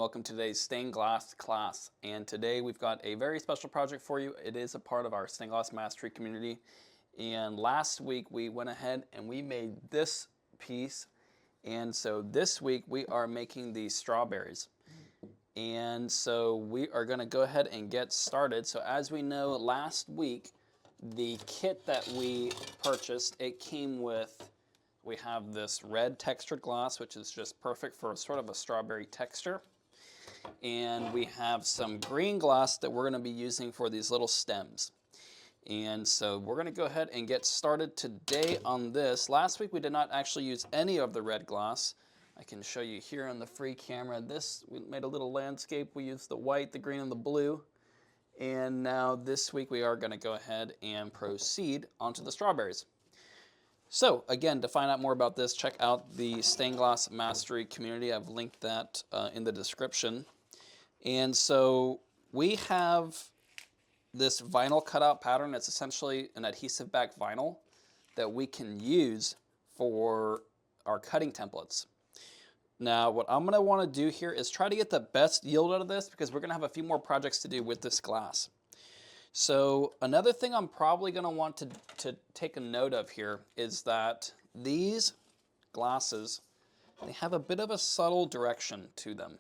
welcome to today's stained glass class. And today we've got a very special project for you. It is a part of our stained glass mastery community. And last week we went ahead and we made this piece. And so this week we are making these strawberries. And so we are going to go ahead and get started. So as we know, last week the kit that we purchased, it came with, we have this red textured glass, which is just perfect for sort of a strawberry texture. And we have some green glass that we're going to be using for these little stems. And so we're going to go ahead and get started today on this. Last week we did not actually use any of the red glass. I can show you here on the free camera. This, we made a little landscape. We used the white, the green, and the blue. And now this week we are going to go ahead and proceed onto the strawberries. So again, to find out more about this, check out the Stained Glass Mastery community. I've linked that in the description. And so we have this vinyl cutout pattern. It's essentially an adhesive back vinyl that we can use for our cutting templates. Now, what I'm going to want to do here is try to get the best yield out of this because we're going to have a few more projects to do with this glass. So another thing I'm probably going to want to take a note of here is that these glasses, they have a bit of a subtle direction to them.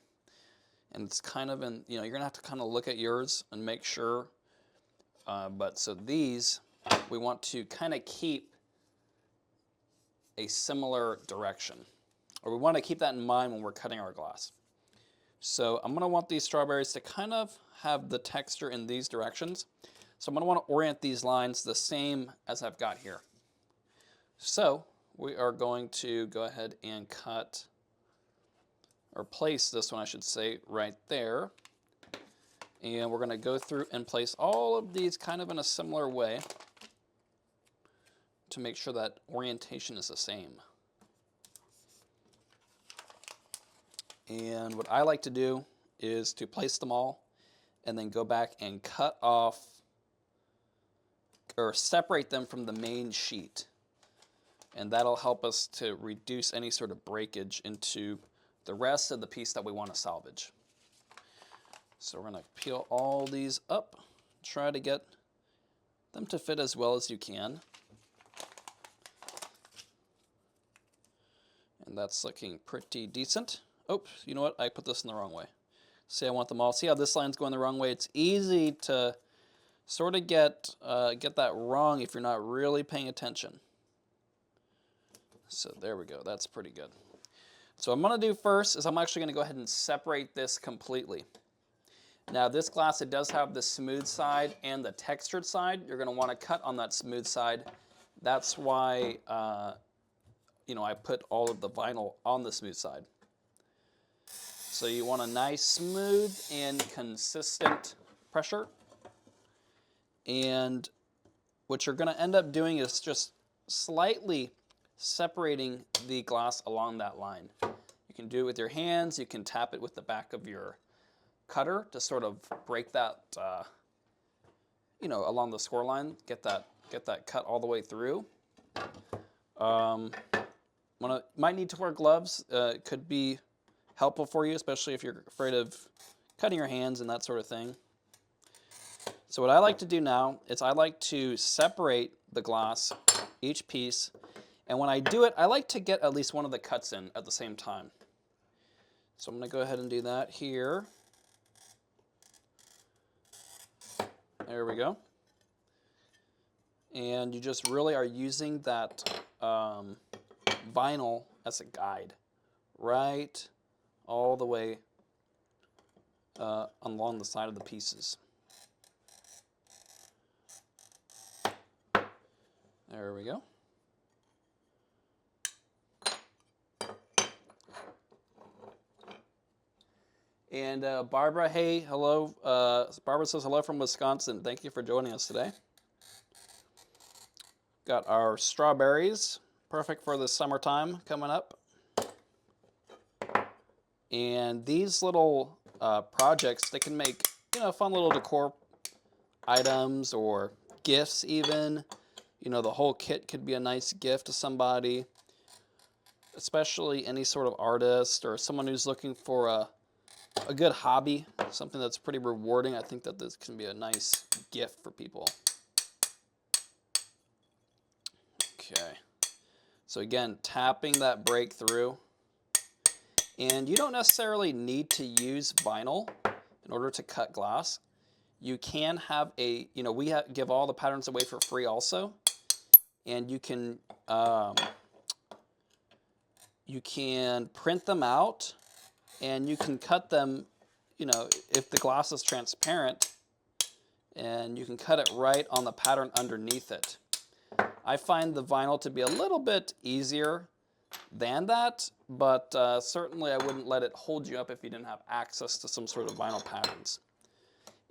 And it's kind of in, you're going to have to kind of look at yours and make sure. But so these, we want to kind of keep a similar direction. Or we want to keep that in mind when we're cutting our glass. So I'm going to want these strawberries to kind of have the texture in these directions. So I'm going to want to orient these lines the same as I've got here. So we are going to go ahead and cut, or place this one, I should say, right there. And we're going to go through and place all of these kind of in a similar way to make sure that orientation is the same. And what I like to do is to place them all and then go back and cut off or separate them from the main sheet. And that'll help us to reduce any sort of breakage into the rest of the piece that we want to salvage. So we're going to peel all these up, try to get them to fit as well as you can. And that's looking pretty decent. Oops, you know what? I put this in the wrong way. See, I want them all. See how this line's going the wrong way? It's easy to sort of get that wrong if you're not really paying attention. So there we go. That's pretty good. So what I'm going to do first is I'm actually going to go ahead and separate this completely. Now this glass, it does have the smooth side and the textured side. You're going to want to cut on that smooth side. That's why I put all of the vinyl on the smooth side. So you want a nice, smooth, and consistent pressure. And what you're going to end up doing is just slightly separating the glass along that line. You can do it with your hands. You can tap it with the back of your cutter to sort of break that, along the score line. Get that cut all the way through. Might need to wear gloves. It could be helpful for you, especially if you're afraid of cutting your hands and that sort of thing. So what I like to do now is I like to separate the glass, each piece, and when I do it, I like to get at least one of the cuts in at the same time. So I'm going to go ahead and do that here. There we go. And you just really are using that vinyl as a guide, right all the way along the side of the pieces. There we go. And Barbara, hey, hello. Barbara says hello from Wisconsin. Thank you for joining us today. Got our strawberries, perfect for the summertime coming up. And these little projects, they can make, fun little decor items or gifts even. The whole kit could be a nice gift to somebody, especially any sort of artist or someone who's looking for a a good hobby, something that's pretty rewarding. I think that this can be a nice gift for people. Okay. So again, tapping that breakthrough. And you don't necessarily need to use vinyl in order to cut glass. You can have a, we give all the patterns away for free also. And you can print them out, and you can cut them, if the glass is transparent, and you can cut it right on the pattern underneath it. I find the vinyl to be a little bit easier than that, but certainly I wouldn't let it hold you up if you didn't have access to some sort of vinyl patterns.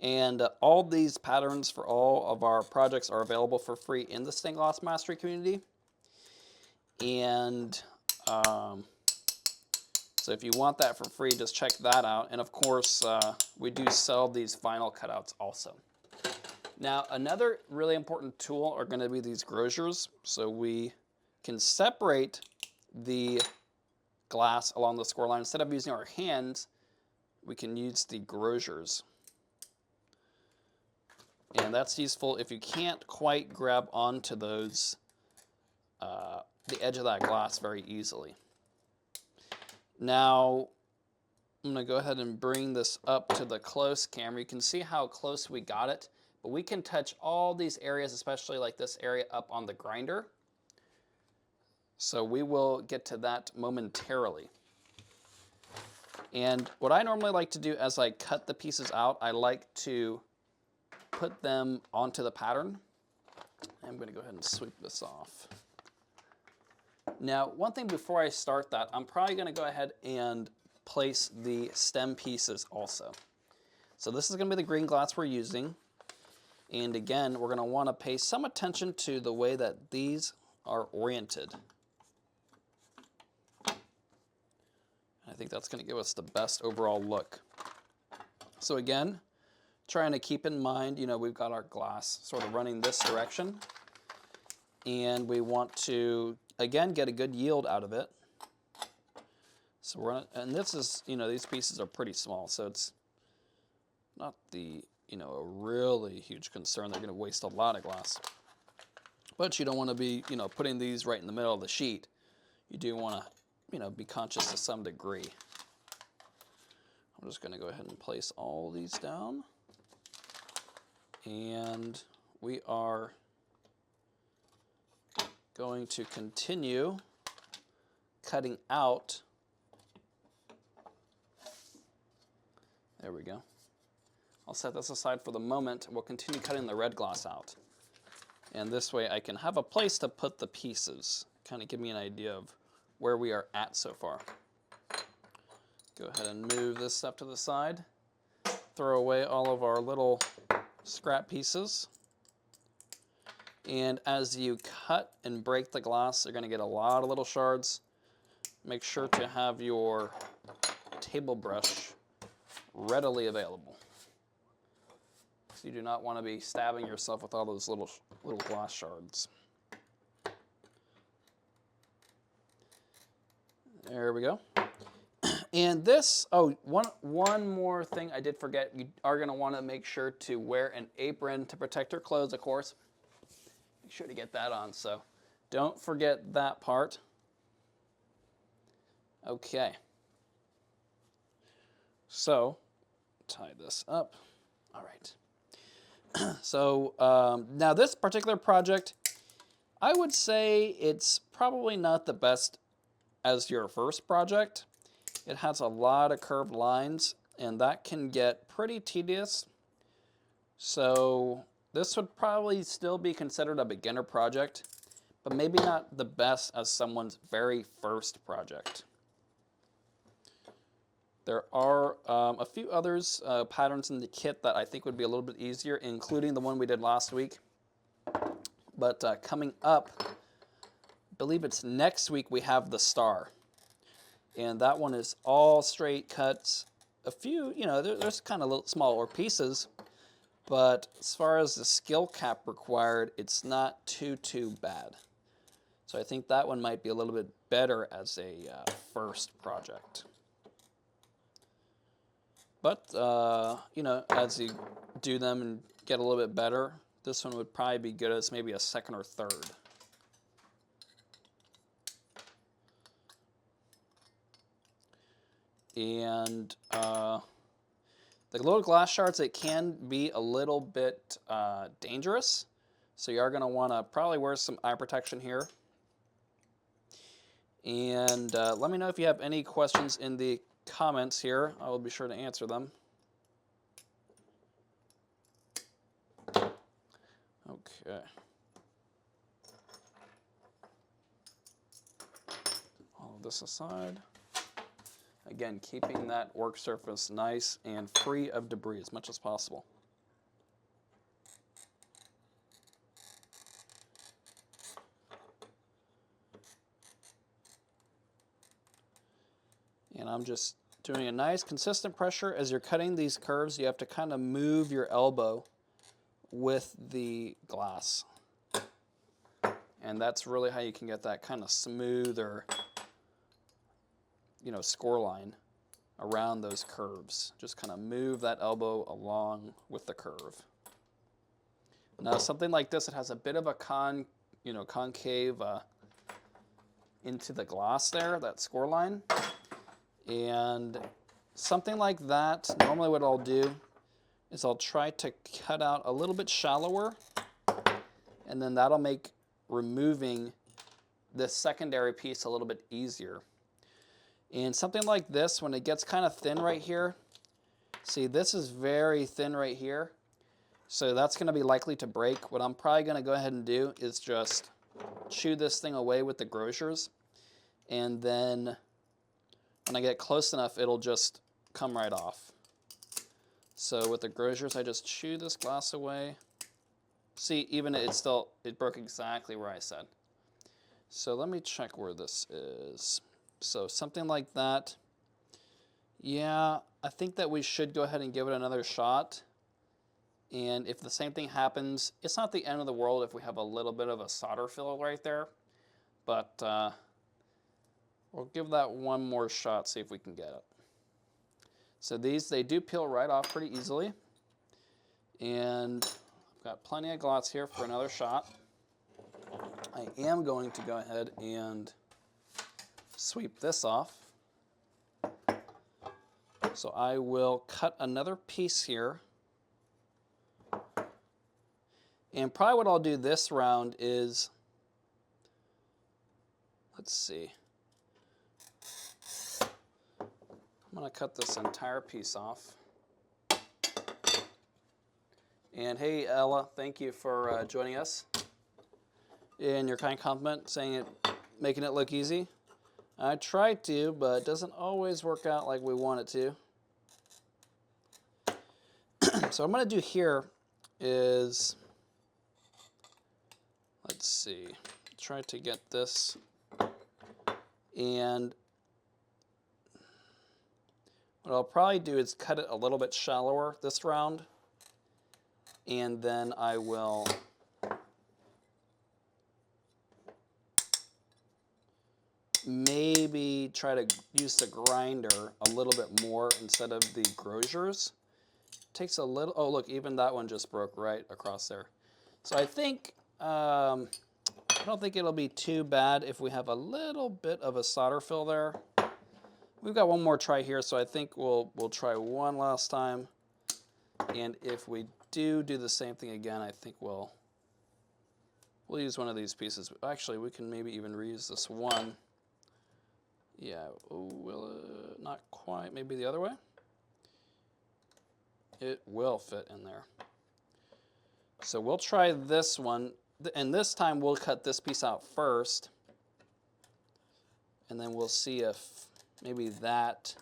And all these patterns for all of our projects are available for free in the Stained Glass Mastery community. And so if you want that for free, just check that out. And of course, we do sell these vinyl cutouts also. Now, another really important tool are going to be these grosiers. So we can separate the glass along the score line. Instead of using our hands, we can use the grosiers. And that's useful if you can't quite grab onto those, the edge of that glass very easily. Now, I'm going to go ahead and bring this up to the close camera. You can see how close we got it, but we can touch all these areas, especially like this area up on the grinder. So we will get to that momentarily. And what I normally like to do as I cut the pieces out, I like to put them onto the pattern. I'm going to go ahead and sweep this off. Now, one thing before I start that, I'm probably going to go ahead and place the stem pieces also. So this is going to be the green glass we're using. And again, we're going to want to pay some attention to the way that these are oriented. I think that's going to give us the best overall look. So again, trying to keep in mind, we've got our glass sort of running this direction. And we want to, again, get a good yield out of it. So we're gonna, and this is, these pieces are pretty small, so it's not the, a really huge concern. They're going to waste a lot of glass. But you don't want to be, putting these right in the middle of the sheet. You do want to, be conscious to some degree. I'm just going to go ahead and place all these down. And we are going to continue cutting out. There we go. I'll set this aside for the moment. We'll continue cutting the red gloss out. And this way I can have a place to put the pieces, kind of give me an idea of where we are at so far. Go ahead and move this stuff to the side. Throw away all of our little scrap pieces. And as you cut and break the glass, you're going to get a lot of little shards. Make sure to have your table brush readily available. So you do not want to be stabbing yourself with all those little glass shards. There we go. And this, one more thing I did forget. You are going to want to make sure to wear an apron to protect your clothes, of course. Make sure to get that on, so don't forget that part. Okay. So, tie this up. All right. So, now this particular project, I would say it's probably not the best as your first project. It has a lot of curved lines, and that can get pretty tedious. So this would probably still be considered a beginner project, but maybe not the best as someone's very first project. There are a few others, patterns in the kit that I think would be a little bit easier, including the one we did last week. But coming up, I believe it's next week, we have the star. And that one is all straight cuts. A few, there's kind of little smaller pieces, but as far as the skill cap required, it's not too bad. So I think that one might be a little bit better as a first project. But, you know, as you do them and get a little bit better, this one would probably be good as maybe a second or third. And the little glass shards, it can be a little bit dangerous. So you are going to want to probably wear some eye protection here. And let me know if you have any questions in the comments here. I will be sure to answer them. Okay. All of this aside. Again, keeping that work surface nice and free of debris as much as possible. And I'm just doing a nice consistent pressure. As you're cutting these curves, you have to kind of move your elbow with the glass. And that's really how you can get that kind of smoother, you know, score line around those curves. Just kind of move that elbow along with the curve. Now something like this, it has a bit of a concave into the glass there, that score line. And something like that, normally what I'll do is I'll try to cut out a little bit shallower, and then that'll make removing this secondary piece a little bit easier. And something like this, when it gets kind of thin right here, see this is very thin right here, so that's going to be likely to break. What I'm probably going to go ahead and do is just chew this thing away with the grocers, and then when I get close enough, it'll just come right off. So with the grocers, I just chew this glass away. See, even it broke exactly where I said. So let me check where this is. So something like that. Yeah, I think that we should go ahead and give it another shot. And if the same thing happens, it's not the end of the world if we have a little bit of a solder fill right there. But we'll give that one more shot, see if we can get it. So these, they do peel right off pretty easily. And I've got plenty of glots here for another shot. I am going to go ahead and sweep this off. So I will cut another piece here. And probably what I'll do this round is, let's see. I'm going to cut this entire piece off. And hey, Ella, thank you for joining us. And your kind compliment saying it, making it look easy. I tried to, but it doesn't always work out like we want it to. So what I'm going to do here is, let's see, try to get this, and what I'll probably do is cut it a little bit shallower this round, and then I will maybe try to use the grinder a little bit more instead of the grocers. Takes a little, oh look, even that one just broke right across there. So I think, I don't think it'll be too bad if we have a little bit of a solder fill there. We've got one more try here, so I think we'll try one last time. And if we do the same thing again, I think we'll use one of these pieces. Actually, we can maybe even reuse this one. Yeah, will it? Not quite, maybe the other way? It will fit in there. So we'll try this one, and this time we'll cut this piece out first, and then we'll see if maybe that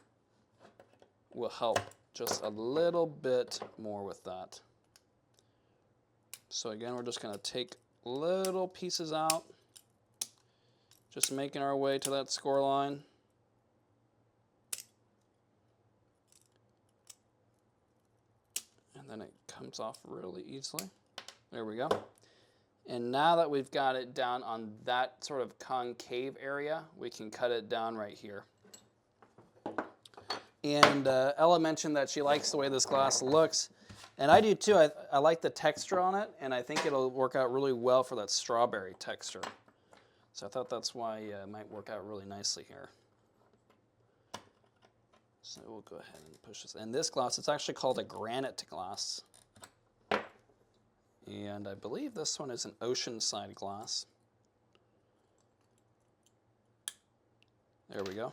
will help just a little bit more with that. So again, we're just going to take little pieces out, just making our way to that score line. And then it comes off really easily. There we go. And now that we've got it down on that sort of concave area, we can cut it down right here. And Ella mentioned that she likes the way this glass looks. And I do too. I like the texture on it, and I think it'll work out really well for that strawberry texture. So I thought that's why it might work out really nicely here. So we'll go ahead and push this. And this glass, it's actually called a granite glass. And I believe this one is an oceanside glass. There we go.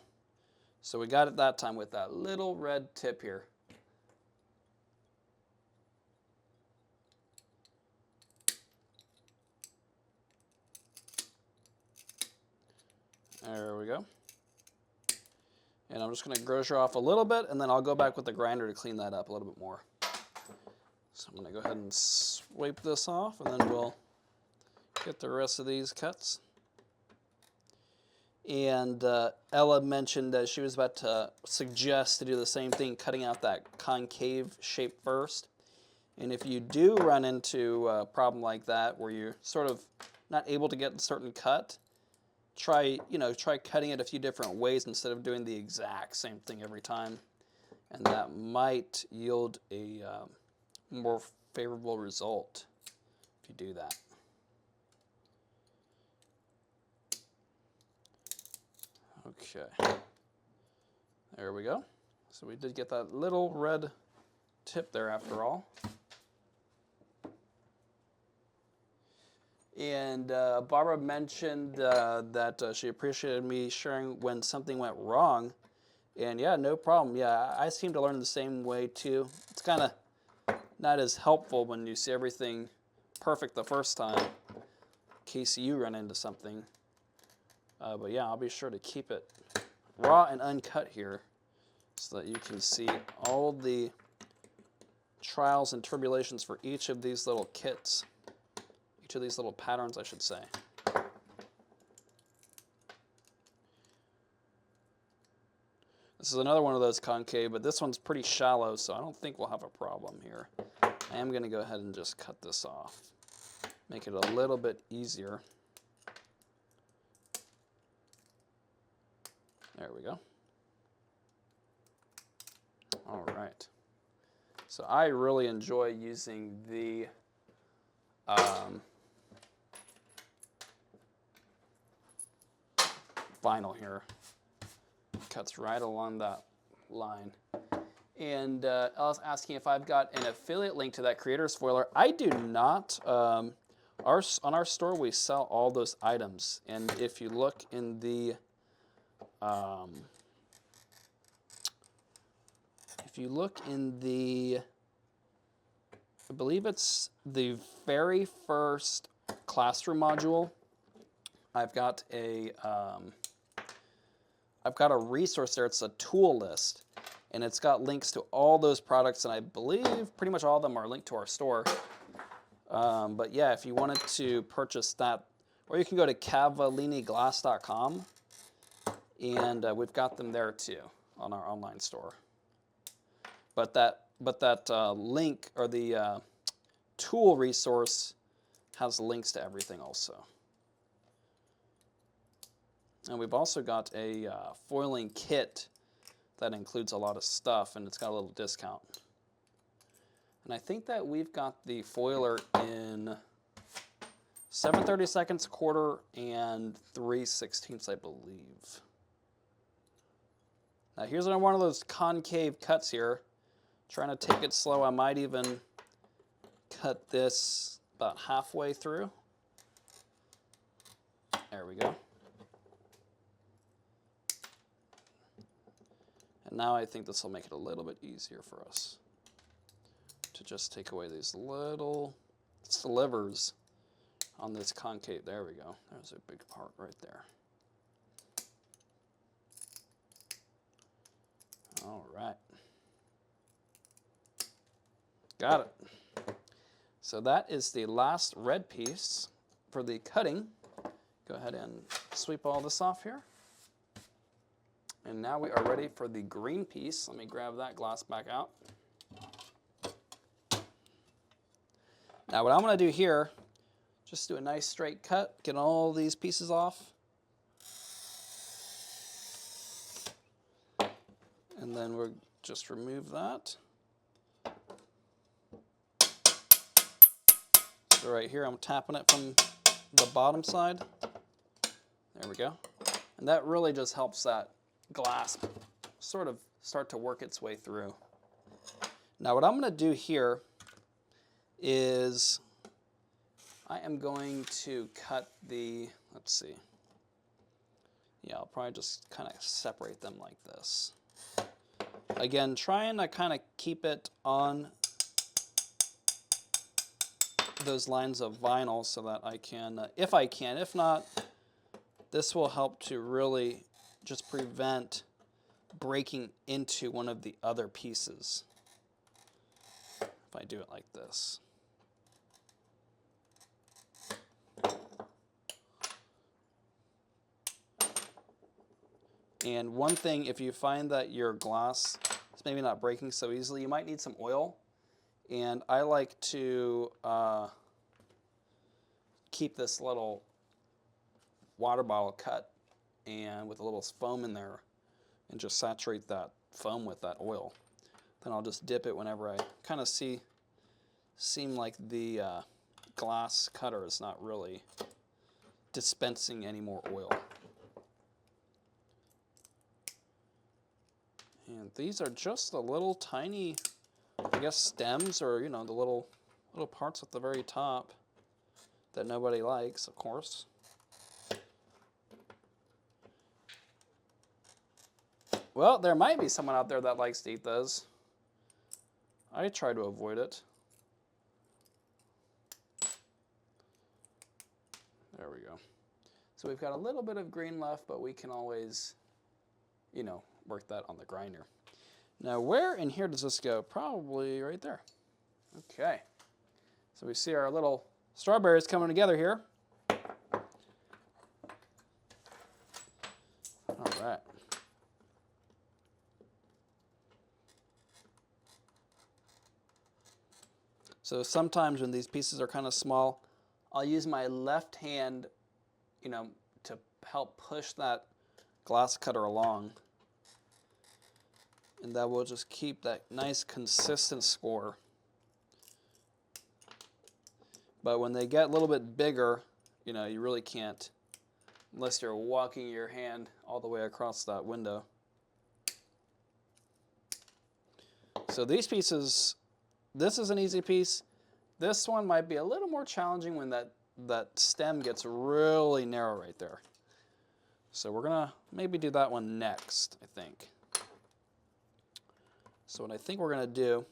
So we got it that time with that little red tip here. There we go. And I'm just going to grocer off a little bit, and then I'll go back with the grinder to clean that up a little bit more. So I'm going to go ahead and swipe this off, and then we'll get the rest of these cuts. And Ella mentioned that she was about to suggest to do the same thing, cutting out that concave shape first. And if you do run into a problem like that, where you're sort of not able to get a certain cut, try cutting it a few different ways instead of doing the exact same thing every time. And that might yield a more favorable result if you do that. Okay, there we go. So we did get that little red tip there after all. And Barbara mentioned that she appreciated me sharing when something went wrong. And yeah, no problem. Yeah, I seem to learn the same way too. It's kind of not as helpful when you see everything perfect the first time, in case you run into something. But yeah, I'll be sure to keep it raw and uncut here so that you can see all the trials and tribulations for each of these little kits, each of these little patterns, I should say. This is another one of those concave, but this one's pretty shallow, so I don't think we'll have a problem here. I am going to go ahead and just cut this off, make it a little bit easier. There we go. All right. So I really enjoy using the vinyl here. Cuts right along that line. And I was asking if I've got an affiliate link to that creator's foiler. I do not. On our store, we sell all those items. And if you look in the I believe it's the very first classroom module, I've got a resource there. It's a tool list, and it's got links to all those products, and I believe pretty much all of them are linked to our store. But yeah, if you wanted to purchase that, or you can go to cavalliniglass.com, and we've got them there too on our online store. But that link, or the tool resource, has links to everything also. And we've also got a foiling kit that includes a lot of stuff, and it's got a little discount. And I think that we've got the foiler in 7/32, quarter, and 3/16, I believe. Now here's one of those concave cuts here. Trying to take it slow. I might even cut this about halfway through. There we go. And now I think this will make it a little bit easier for us to just take away these little slivers on this concave. There we go. There's a big part right there. All right. Got it. So that is the last red piece for the cutting. Go ahead and sweep all this off here. And now we are ready for the green piece. Let me grab that glass back out. Now what I'm going to do here, just do a nice straight cut, get all these pieces off. And then we'll just remove that. So right here, I'm tapping it from the bottom side. There we go. And that really just helps that glass sort of start to work its way through. Now what I'm going to do here is I am going to cut the, let's see. Yeah, I'll probably just kind of separate them like this. Again, trying to kind of keep it on those lines of vinyl so that I can, if I can, if not, this will help to really just prevent breaking into one of the other pieces. If I do it like this. And one thing, if you find that your glass is maybe not breaking so easily, you might need some oil. And I like to keep this little water bottle cut and with a little foam in there and just saturate that foam with that oil. Then I'll just dip it whenever I kind of seem like the glass cutter is not really dispensing any more oil. And these are just the little tiny, I guess, stems, or you know, the little parts at the very top that nobody likes, of course. Well, there might be someone out there that likes to eat those. I try to avoid it. There we go. So we've got a little bit of green left, but we can always, you know, work that on the grinder. Now, where in here does this go? Probably right there. Okay. So we see our little strawberries coming together here. All right. So sometimes when these pieces are kind of small, I'll use my left hand, you know, to help push that glass cutter along. And that will just keep that nice consistent score. But when they get a little bit bigger, you know, you really can't, unless you're walking your hand all the way across that window. So these pieces, this is an easy piece. This one might be a little more challenging when that stem gets really narrow right there. So we're gonna maybe do that one next, I think. So what I think we're going to do,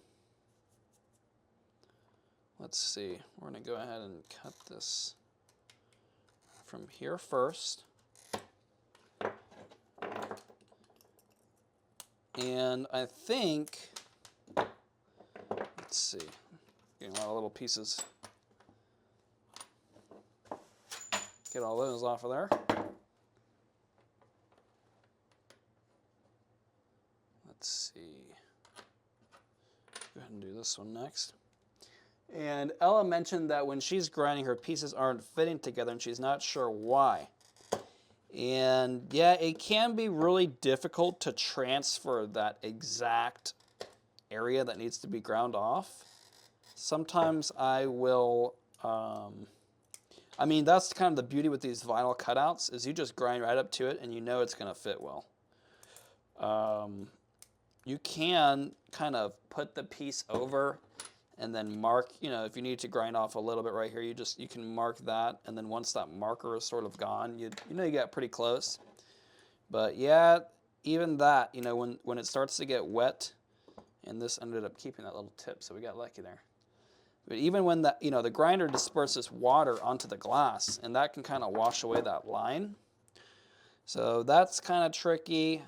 let's see, we're going to go ahead and cut this from here first. And I think, let's see, getting a lot of little pieces. Get all those off of there. Let's see. Go ahead and do this one next. And Ella mentioned that when she's grinding, her pieces aren't fitting together and she's not sure why. And yeah, it can be really difficult to transfer that exact area that needs to be ground off. Sometimes I will, I mean, that's kind of the beauty with these vinyl cutouts, is you just grind right up to it and you know it's going to fit well. You can kind of put the piece over and then mark, you know, if you need to grind off a little bit right here, you can mark that, and then once that marker is sort of gone, you know you got pretty close. But yeah, even that, you know, when it starts to get wet, and this ended up keeping that little tip, so we got lucky there. But even when that, you know, the grinder disperses water onto the glass, and that can kind of wash away that line. So that's kind of tricky.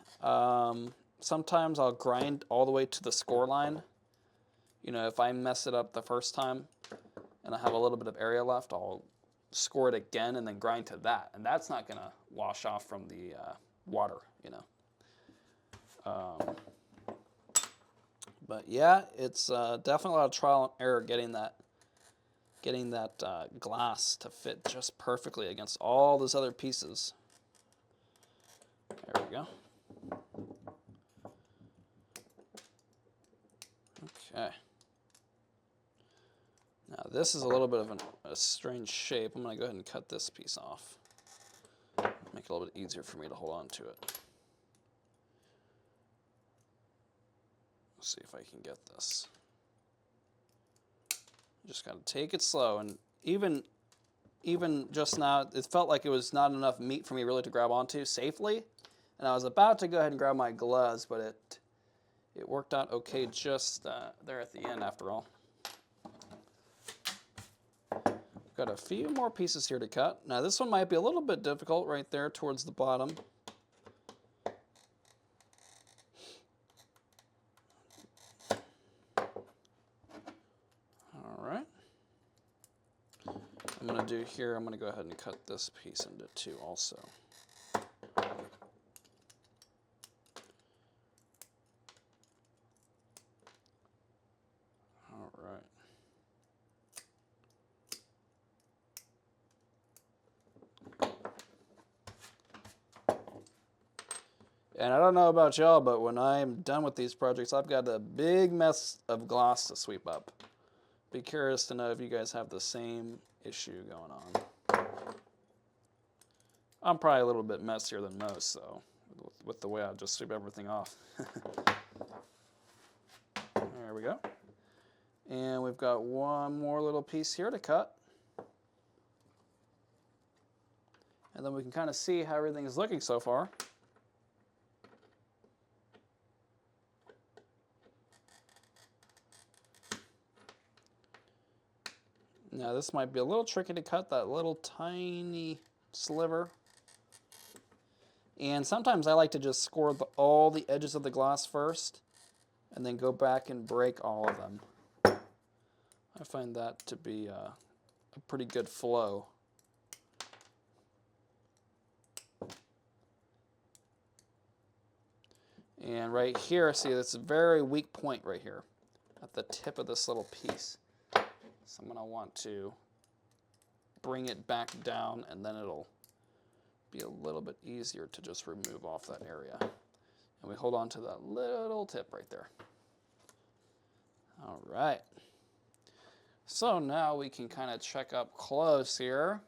Sometimes I'll grind all the way to the score line. You know, if I mess it up the first time and I have a little bit of area left, I'll score it again and then grind to that. And that's not going to wash off from the water, you know. But yeah, it's definitely a lot of trial and error getting that glass to fit just perfectly against all those other pieces. There we go. Okay. Now this is a little bit of a strange shape. I'm going to go ahead and cut this piece off. Make it a little bit easier for me to hold on to it. Let's see if I can get this. Just got to take it slow, and even just now, it felt like it was not enough meat for me really to grab onto safely, and I was about to go ahead and grab my gloves, but it worked out okay just there at the end after all. Got a few more pieces here to cut. Now this one might be a little bit difficult right there towards the bottom. I'm going to do here, I'm going to go ahead and cut this piece into two also. All right. And I don't know about y'all, but when I'm done with these projects, I've got a big mess of gloss to sweep up. Be curious to know if you guys have the same issue going on. I'm probably a little bit messier than most, so with the way I just sweep everything off. There we go. And we've got one more little piece here to cut. And then we can kind of see how everything is looking so far. Now this might be a little tricky to cut, that little tiny sliver. And sometimes I like to just score all the edges of the glass first and then go back and break all of them. I find that to be a pretty good flow. And right here, see, that's a very weak point right here at the tip of this little piece. So I'm going to want to bring it back down, and then it'll be a little bit easier to just remove off that area. And we hold on to that little tip right there. All right. So now we can kind of check up close here.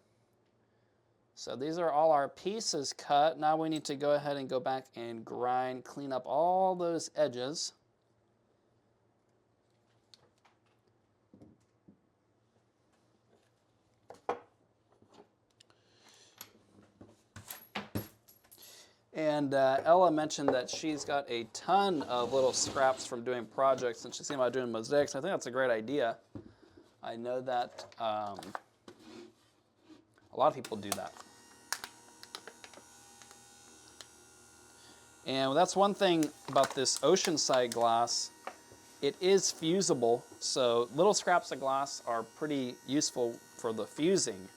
So these are all our pieces cut. Now we need to go ahead and go back and grind, clean up all those edges. And Ella mentioned that she's got a ton of little scraps from doing projects, and she's thinking about doing mosaics. I think that's a great idea. I know that a lot of people do that. And that's one thing about this oceanside glass. It is fusible, so little scraps of glass are pretty useful for the fusing.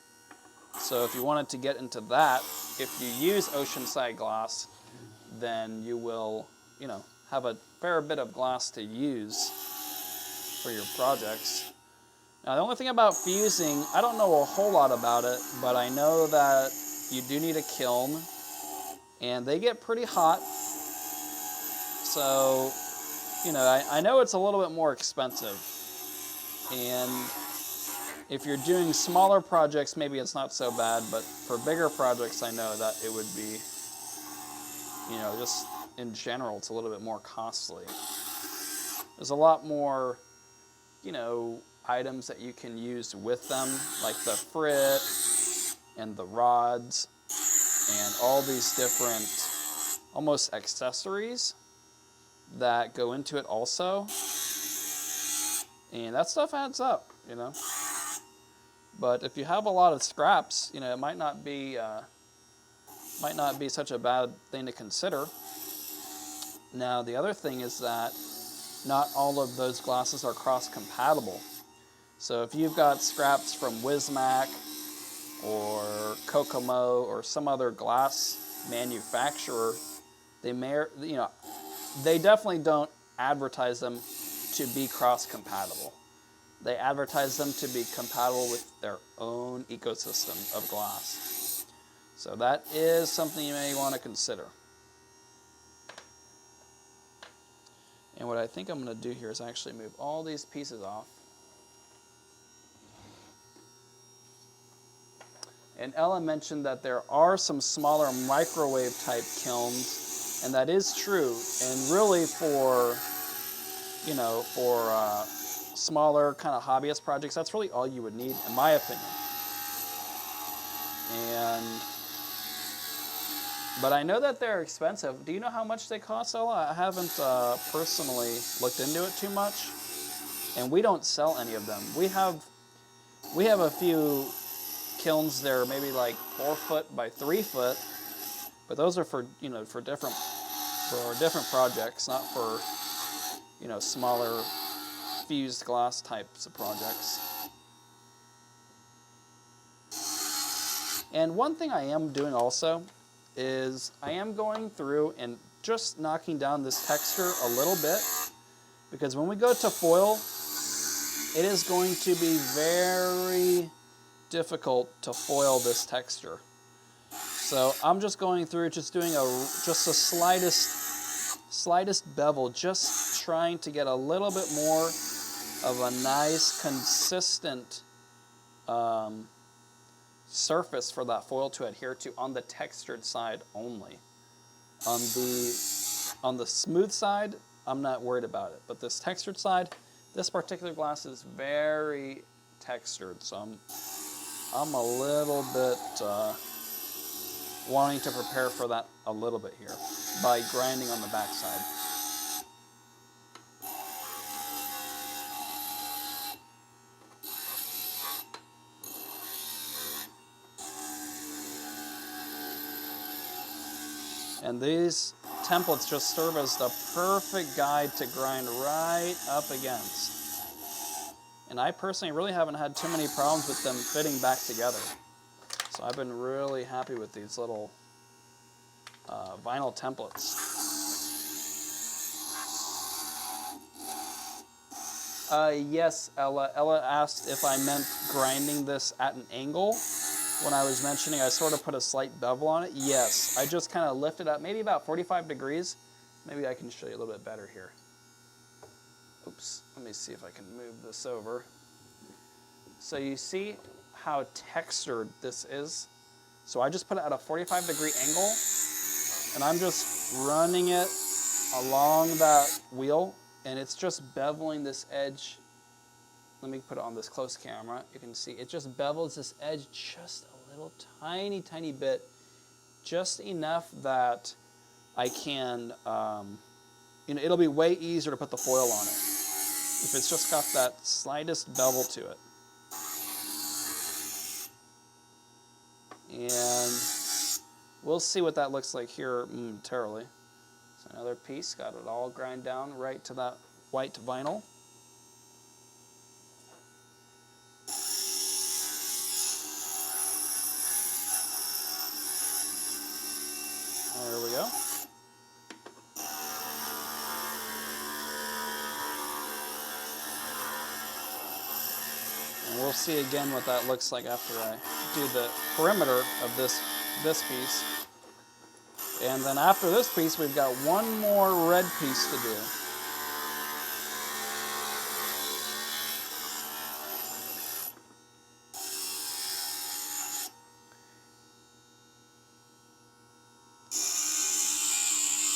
So if you wanted to get into that, if you use oceanside glass, then you will, have a fair bit of glass to use for your projects. Now, the only thing about fusing, I don't know a whole lot about it, but I know that you do need a kiln, and they get pretty hot. So, I know it's a little bit more expensive. And if you're doing smaller projects, maybe it's not so bad, but for bigger projects, I know that it would be, just in general, it's a little bit more costly. There's a lot more, items that you can use with them, like the frit and the rods and all these different almost accessories that go into it also. And that stuff adds up, But if you have a lot of scraps, it might not be such a bad thing to consider. Now, the other thing is that not all of those glasses are cross-compatible. So if you've got scraps from Wismac or Kokomo or some other glass manufacturer, they definitely don't advertise them to be cross-compatible. They advertise them to be compatible with their own ecosystem of glass. So that is something you may want to consider. And what I think I'm going to do here is actually move all these pieces off. And Ella mentioned that there are some smaller microwave type kilns, and that is true. And really for, you know, for smaller kind of hobbyist projects, that's really all you would need, in my opinion. But I know that they're expensive. Do you know how much they cost, Ella? I haven't personally looked into it too much, and we don't sell any of them. We have a few kilns. They're maybe like 4 foot by 3 foot, but those are for, you know, for different projects, not for, you know, smaller fused glass types of projects. And one thing I am doing also is I am going through and just knocking down this texture a little bit, because when we go to foil, it is going to be very difficult to foil this texture. So I'm just going through, just doing just the slightest bevel, just trying to get a little bit more of a nice consistent surface for that foil to adhere to on the textured side only. On the smooth side, I'm not worried about it, but this textured side, this particular glass is very textured, so I'm a little bit wanting to prepare for that a little bit here by grinding on the back side. And these templates just serve as the perfect guide to grind right up against. And I personally really haven't had too many problems with them fitting back together. So I've been really happy with these little vinyl templates. Yes, Ella. Ella asked if I meant grinding this at an angle. When I was mentioning, I sort of put a slight bevel on it. Yes, I just kind of lifted up, maybe about 45 degrees. Maybe I can show you a little bit better here. Oops, let me see if I can move this over. So you see how textured this is? So I just put it at a 45-degree angle, and I'm just running it along that wheel, and it's just beveling this edge. Let me put it on this close camera. You can see it just bevels this edge just a little tiny bit, just enough that I can, you know, it'll be way easier to put the foil on it if it's just got that slightest bevel to it. And we'll see what that looks like here momentarily. So another piece, got it all grind down right to that white vinyl. There we go. And we'll see again what that looks like after I do the perimeter of this piece. And then after this piece, we've got one more red piece to do.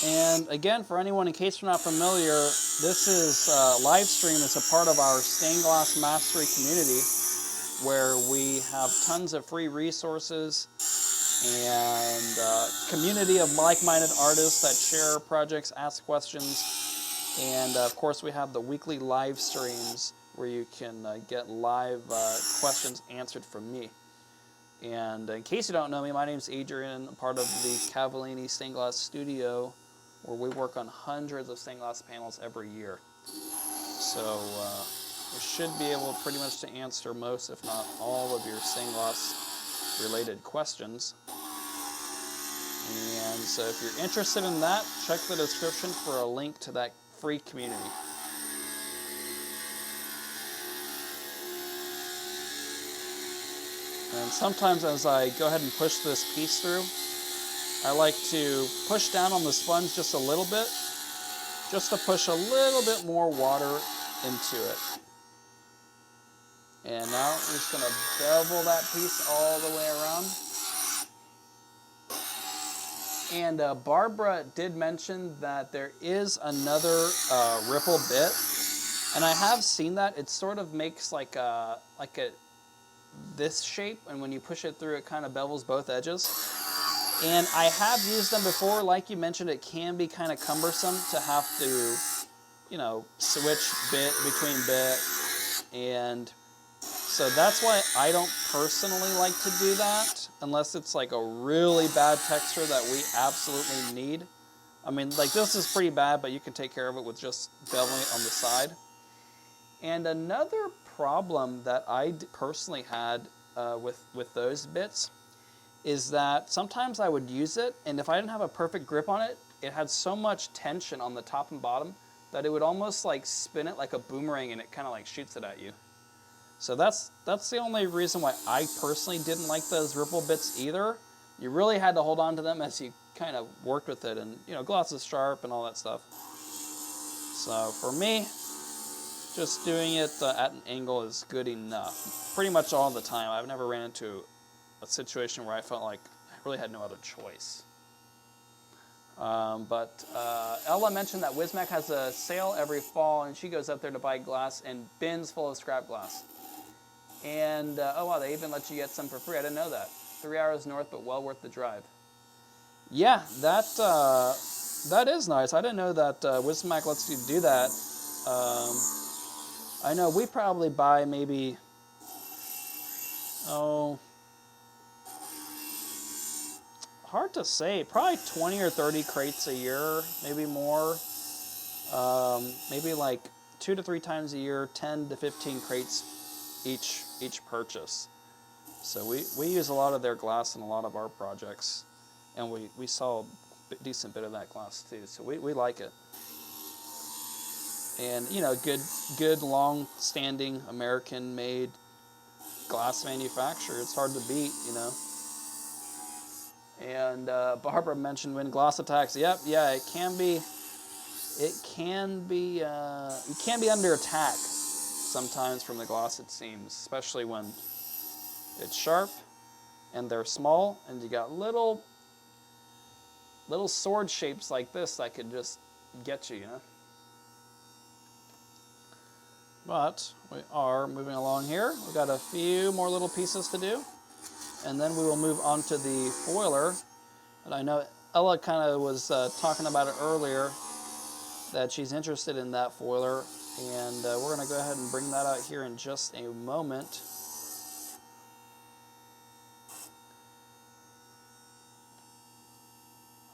And again, for anyone in case you're not familiar, this is live stream. It's a part of our Stained Glass Mastery community where we have tons of free resources and community of like-minded artists that share projects, ask questions, and of course we have the weekly live streams where you can get live questions answered from me. And in case you don't know me, my name's Adrian, part of the Cavallini Stained Glass Studio, where we work on hundreds of stained glass panels every year. So we should be able pretty much to answer most, if not all, of your stained glass related questions. And so if you're interested in that, check the description for a link to that free community. And sometimes as I go ahead and push this piece through, I like to push down on the sponge just a little bit just to push a little bit more water into it. And now I'm just going to bevel that piece all the way around. And Barbara did mention that there is another ripple bit, and I have seen that. It sort of makes like a this shape, and when you push it through, it kind of bevels both edges. And I have used them before. Like you mentioned, it can be kind of cumbersome to have to, you know, switch bit between bit, and so that's why I don't personally like to do that, unless it's like a really bad texture that we absolutely need. I mean, like this is pretty bad, but you can take care of it with just beveling it on the side. And another problem that I personally had with those bits is that sometimes I would use it, and if I didn't have a perfect grip on it, it had so much tension on the top and bottom that it would almost like spin it like a boomerang, and it kind of like shoots it at you. So that's the only reason why I personally didn't like those ripple bits either. You really had to hold on to them as you kind of worked with it, and you know, gloss is sharp and all that stuff. So for me, just doing it at an angle is good enough. Pretty much all the time. I've never ran into a situation where I felt like I really had no other choice. But Ella mentioned that Wismac has a sale every fall, and she goes up there to buy glass in bins full of scrap glass. And, oh wow, they even let you get some for free. I didn't know that. 3 hours north, but well worth the drive. Yeah, that is nice. I didn't know that Wismac lets you do that. I know we probably buy maybe, hard to say, probably 20 or 30 crates a year, maybe more. Maybe like 2 to 3 times a year, 10 to 15 crates each purchase. So we use a lot of their glass in a lot of our projects, and we sell a decent bit of that glass too, so we like it. And you know, good long-standing American-made glass manufacturer, it's hard to beat, you know. And Barbara mentioned wind gloss attacks. Yep, yeah, it can be you can be under attack sometimes from the gloss, it seems, especially when it's sharp and they're small, and you got little sword shapes like this that could just get you, you know. But we are moving along here. We've got a few more little pieces to do, and then we will move on to the foiler. And I know Ella kind of was talking about it earlier, that she's interested in that foiler, and we're going to go ahead and bring that out here in just a moment.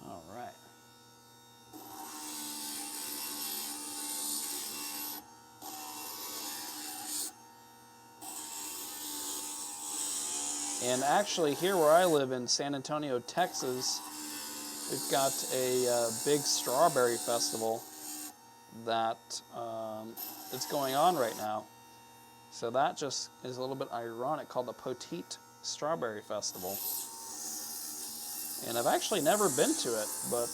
All right. And actually, here where I live in San Antonio, Texas, we've got a big strawberry festival that is going on right now. So that just is a little bit ironic, called the Poteet Strawberry Festival. And I've actually never been to it, but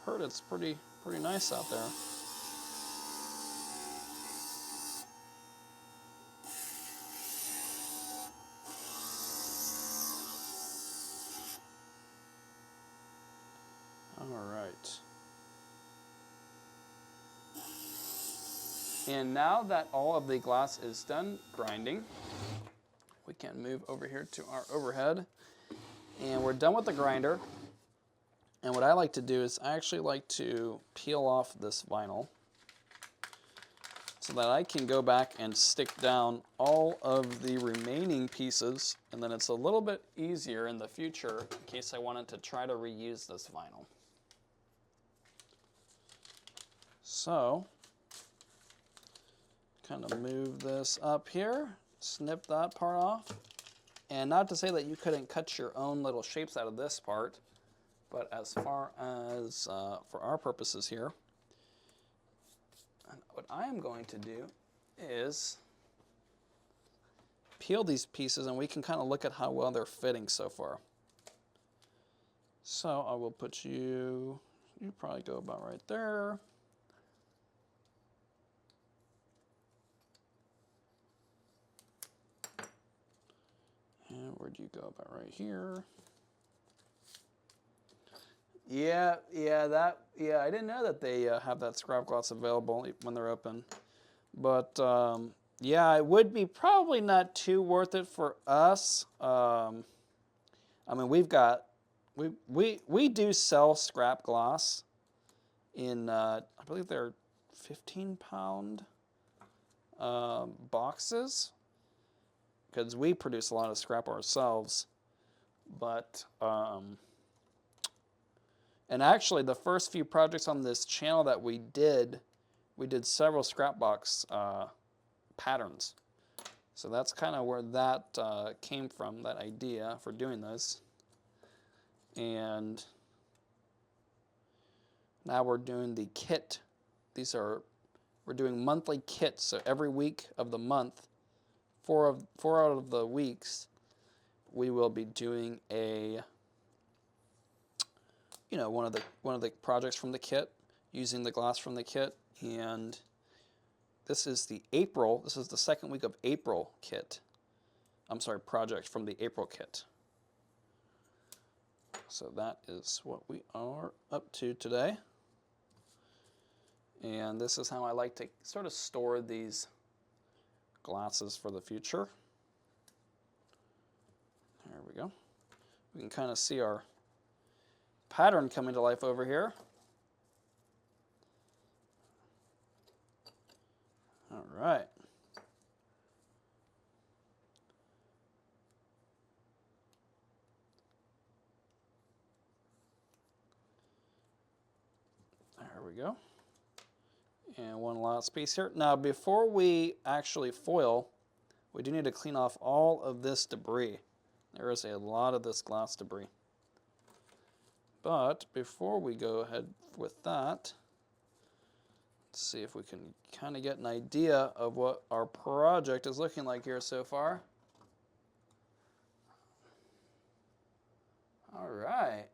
heard it's pretty nice out there. All right. And now that all of the glass is done grinding, we can move over here to our overhead. And we're done with the grinder. And what I like to do is I actually like to peel off this vinyl so that I can go back and stick down all of the remaining pieces, and then it's a little bit easier in the future in case I wanted to try to reuse this vinyl. So, kind of move this up here, snip that part off, and not to say that you couldn't cut your own little shapes out of this part, but as far as for our purposes here, what I am going to do is peel these pieces, and we can kind of look at how well they're fitting so far. So I will put you you probably go about right there. And where'd you go about right here? Yeah, I didn't know that they have that scrap glass available when they're open. But yeah, it would be probably not too worth it for us. I mean, we do sell scrap glass in I believe they're 15-pound boxes, because we produce a lot of scrap ourselves. But and actually, the first few projects on this channel that we did several scrap box patterns. So that's kind of where that came from, that idea for doing this. And now we're doing the kit. We're doing monthly kits. So every week of the month, four out of the weeks, we will be doing a, one of the projects from the kit, using the glass from the kit. And this is the second week of April kit. I'm sorry, project from the April kit. So that is what we are up to today. And this is how I like to sort of store these glasses for the future. There we go. We can kind of see our pattern coming to life over here. All right. There we go. And one last piece here. Now, before we actually foil, we do need to clean off all of this debris. There is a lot of this glass debris. But before we go ahead with that, let's see if we can kind of get an idea of what our project is looking like here so far. All right.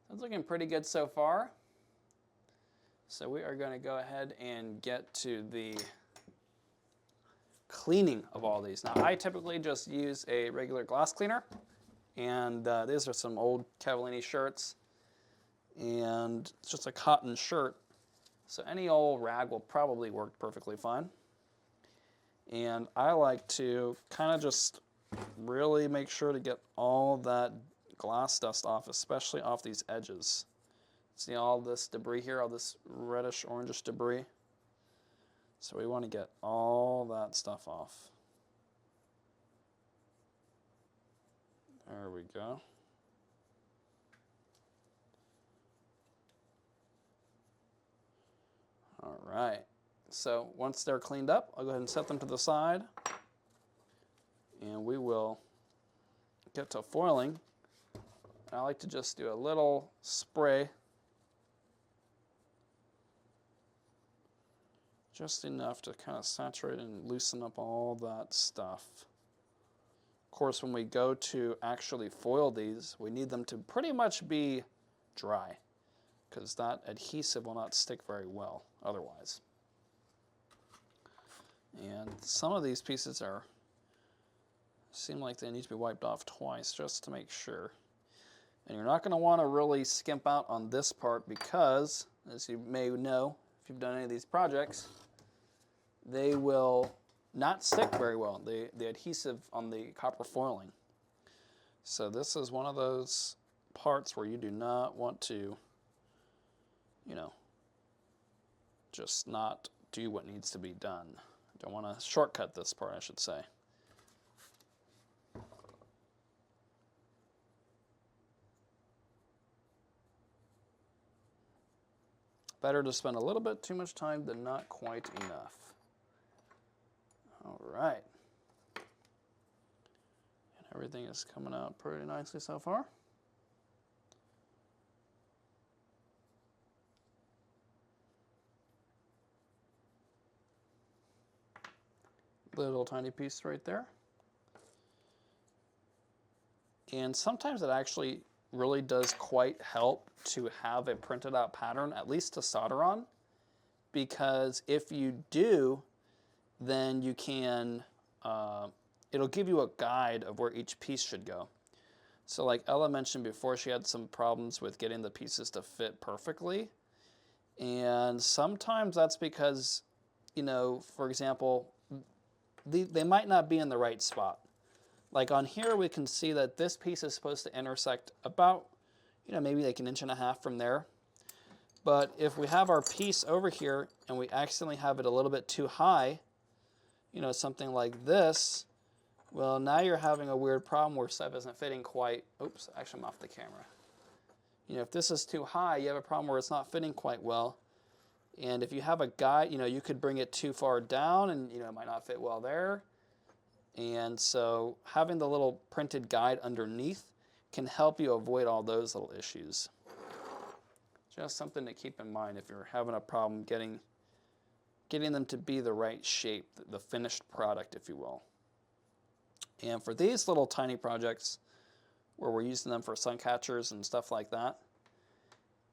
That's looking pretty good so far. So we are going to go ahead and get to the cleaning of all these. Now, I typically just use a regular glass cleaner, and these are some old Cavallini shirts, and it's just a cotton shirt, so any old rag will probably work perfectly fine. And I like to kind of just really make sure to get all that glass dust off, especially off these edges. See all this debris here, all this reddish orangish debris? So we want to get all that stuff off. There we go. All right. So once they're cleaned up, I'll go ahead and set them to the side. And we will get to foiling. I like to just do a little spray, just enough to kind of saturate and loosen up all that stuff. Of course, when we go to actually foil these, we need them to pretty much be dry, because that adhesive will not stick very well otherwise. And some of these pieces seem like they need to be wiped off twice just to make sure. And you're not going to want to really skimp out on this part, because, as you may know, if you've done any of these projects, they will not stick very well, the adhesive on the copper foiling. So this is one of those parts where you do not want to, just not do what needs to be done. Don't want to shortcut this part, I should say. Better to spend a little bit too much time than not quite enough. All right. And everything is coming out pretty nicely so far. Little tiny piece right there. And sometimes it actually really does quite help to have a printed out pattern, at least to solder on, because if you do, then you can, it'll give you a guide of where each piece should go. So like Ella mentioned before, she had some problems with getting the pieces to fit perfectly. And sometimes that's because, you know, for example, they might not be in the right spot. Like on here, we can see that this piece is supposed to intersect about, you know, maybe like 1.5 inches from there. But if we have our piece over here and we accidentally have it a little bit too high, you know, something like this, well, now you're having a weird problem where stuff isn't fitting quite. Oops, actually I'm off the camera. You know, if this is too high, you have a problem where it's not fitting quite well. And if you have a guide, you know, you could bring it too far down and, you know, it might not fit well there. And so having the little printed guide underneath can help you avoid all those little issues. Just something to keep in mind if you're having a problem getting them to be the right shape, the finished product, if you will. And for these little tiny projects where we're using them for sun catchers and stuff like that,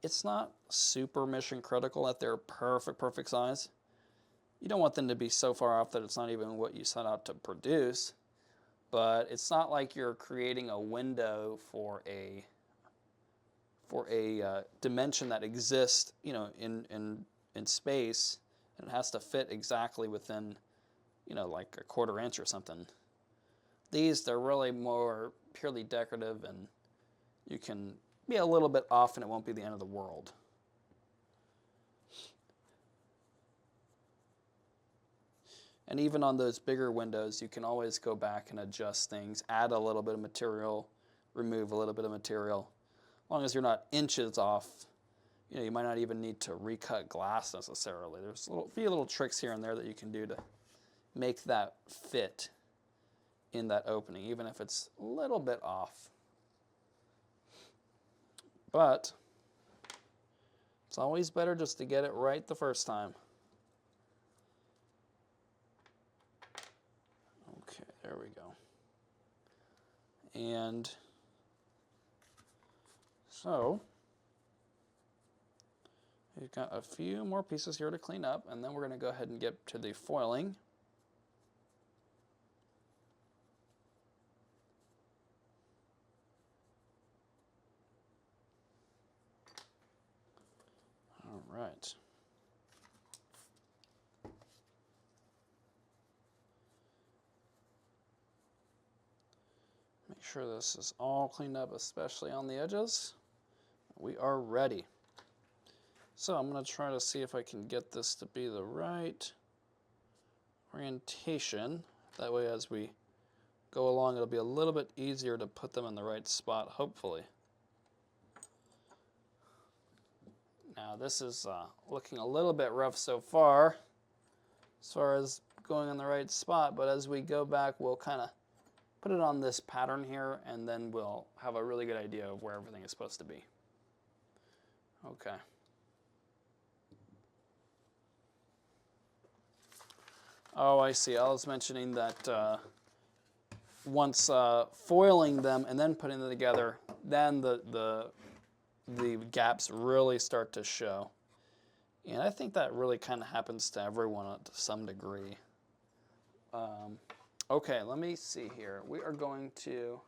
it's not super mission critical that they're perfect size. You don't want them to be so far off that it's not even what you set out to produce, but it's not like you're creating a window for a dimension that exists, you know, in space, and it has to fit exactly within, you know, like 1/4 inch or something. These, they're really more purely decorative, and you can be a little bit off and it won't be the end of the world. And even on those bigger windows, you can always go back and adjust things, add a little bit of material, remove a little bit of material. As long as you're not inches off, you know, you might not even need to recut glass necessarily. There's a few little tricks here and there that you can do to make that fit in that opening, even if it's a little bit off. But it's always better just to get it right the first time. Okay, there we go. And so we've got a few more pieces here to clean up, and then we're going to go ahead and get to the foiling. All right. Make sure this is all cleaned up, especially on the edges. We are ready. So I'm going to try to see if I can get this to be the right orientation. That way as we go along, it'll be a little bit easier to put them in the right spot, hopefully. Now this is looking a little bit rough so far as far as going in the right spot, but as we go back, we'll kind of put it on this pattern here, and then we'll have a really good idea of where everything is supposed to be. Okay. Oh, I see. I was mentioning that once foiling them and then putting them together, then the gaps really start to show. And I think that really kind of happens to everyone to some degree. Okay, let me see here. We are going to,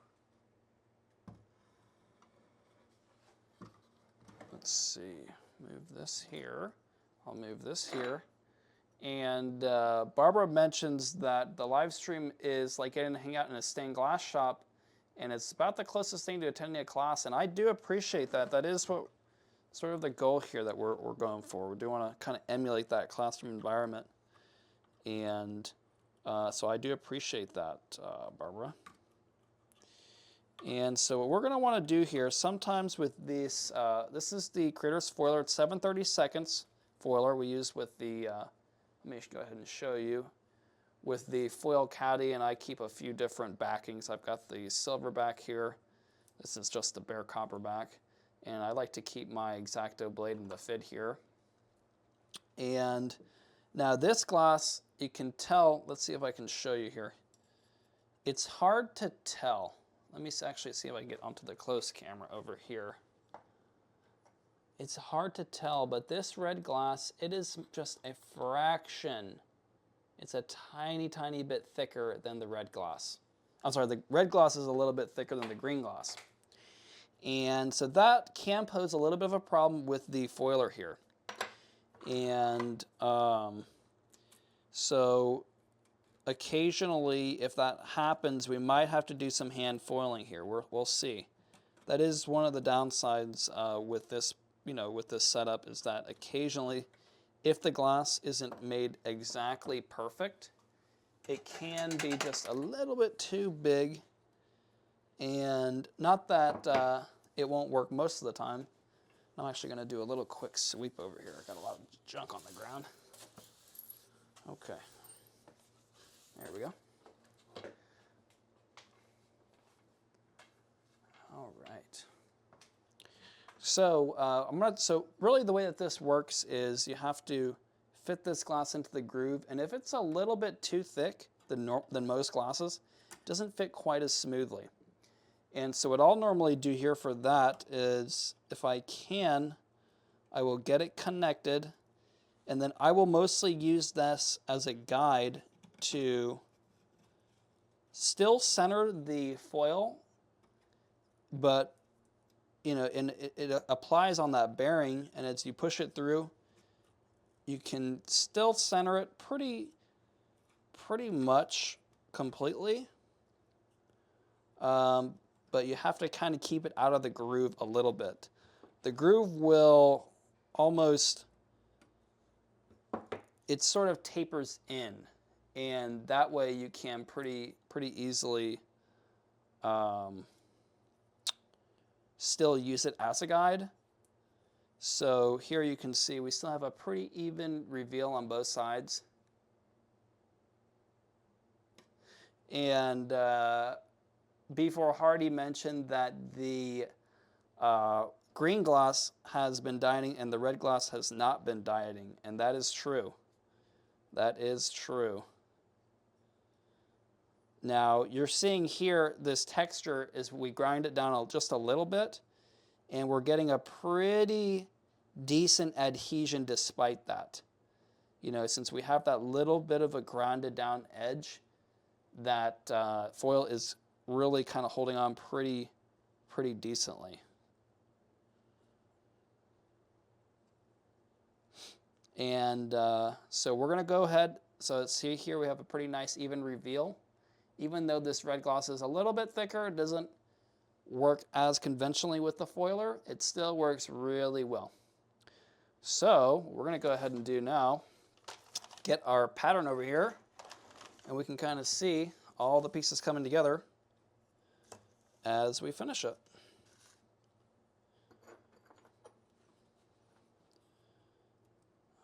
let's see, move this here. I'll move this here. And Barbara mentions that the live stream is like getting to hang out in a stained glass shop, and it's about the closest thing to attending a class, and I do appreciate that. That is what sort of the goal here that we're going for. We do want to kind of emulate that classroom environment, and so I do appreciate that, Barbara. And so what we're going to want to do here, sometimes with this, this is the Creators Foiler. It's 7/32 foiler we use with the, let me go ahead and show you, with the foil caddy, and I keep a few different backings. I've got the silver back here. This is just the bare copper back. And I like to keep my X-Acto blade in the fit here. And now this glass, you can tell, let's see if I can show you here. It's hard to tell. let me actually see if I can get onto the close camera over here. It's hard to tell, but this red glass, it is just a fraction. It's a tiny, tiny bit thicker than the red glass. I'm sorry, the red glass is a little bit thicker than the green glass. And so that can pose a little bit of a problem with the foiler here. And so occasionally, if that happens, we might have to do some hand foiling here. We'll see. That is one of the downsides with this, with this setup, is that occasionally, if the glass isn't made exactly perfect, it can be just a little bit too big. And not that it won't work most of the time. I'm actually going to do a little quick sweep over here. I got a lot of junk on the ground. Okay. There we go. All right. So so really the way that this works is you have to fit this glass into the groove, and if it's a little bit too thick than most glasses, it doesn't fit quite as smoothly. And so what I'll normally do here for that is, if I can, I will get it connected, and then I will mostly use this as a guide to still center the foil, but and it applies on that bearing, and as you push it through, you can still center it pretty much completely. But you have to kind of keep it out of the groove a little bit. The groove will almost, it sort of tapers in, and that way you can pretty easily still use it as a guide. So here you can see we still have a pretty even reveal on both sides. And B4 Hardy mentioned that the green glass has been dieting and the red glass has not been dieting, and that is true. That is true. Now you're seeing here this texture is we grind it down just a little bit, and we're getting a pretty decent adhesion despite that. Since we have that little bit of a grinded down edge, that foil is really kind of holding on pretty decently. And so we're going to go ahead. So see here we have a pretty nice even reveal. Even though this red gloss is a little bit thicker, it doesn't work as conventionally with the foiler, it still works really well. So what we're going to go ahead and do now, get our pattern over here, and we can kind of see all the pieces coming together as we finish it.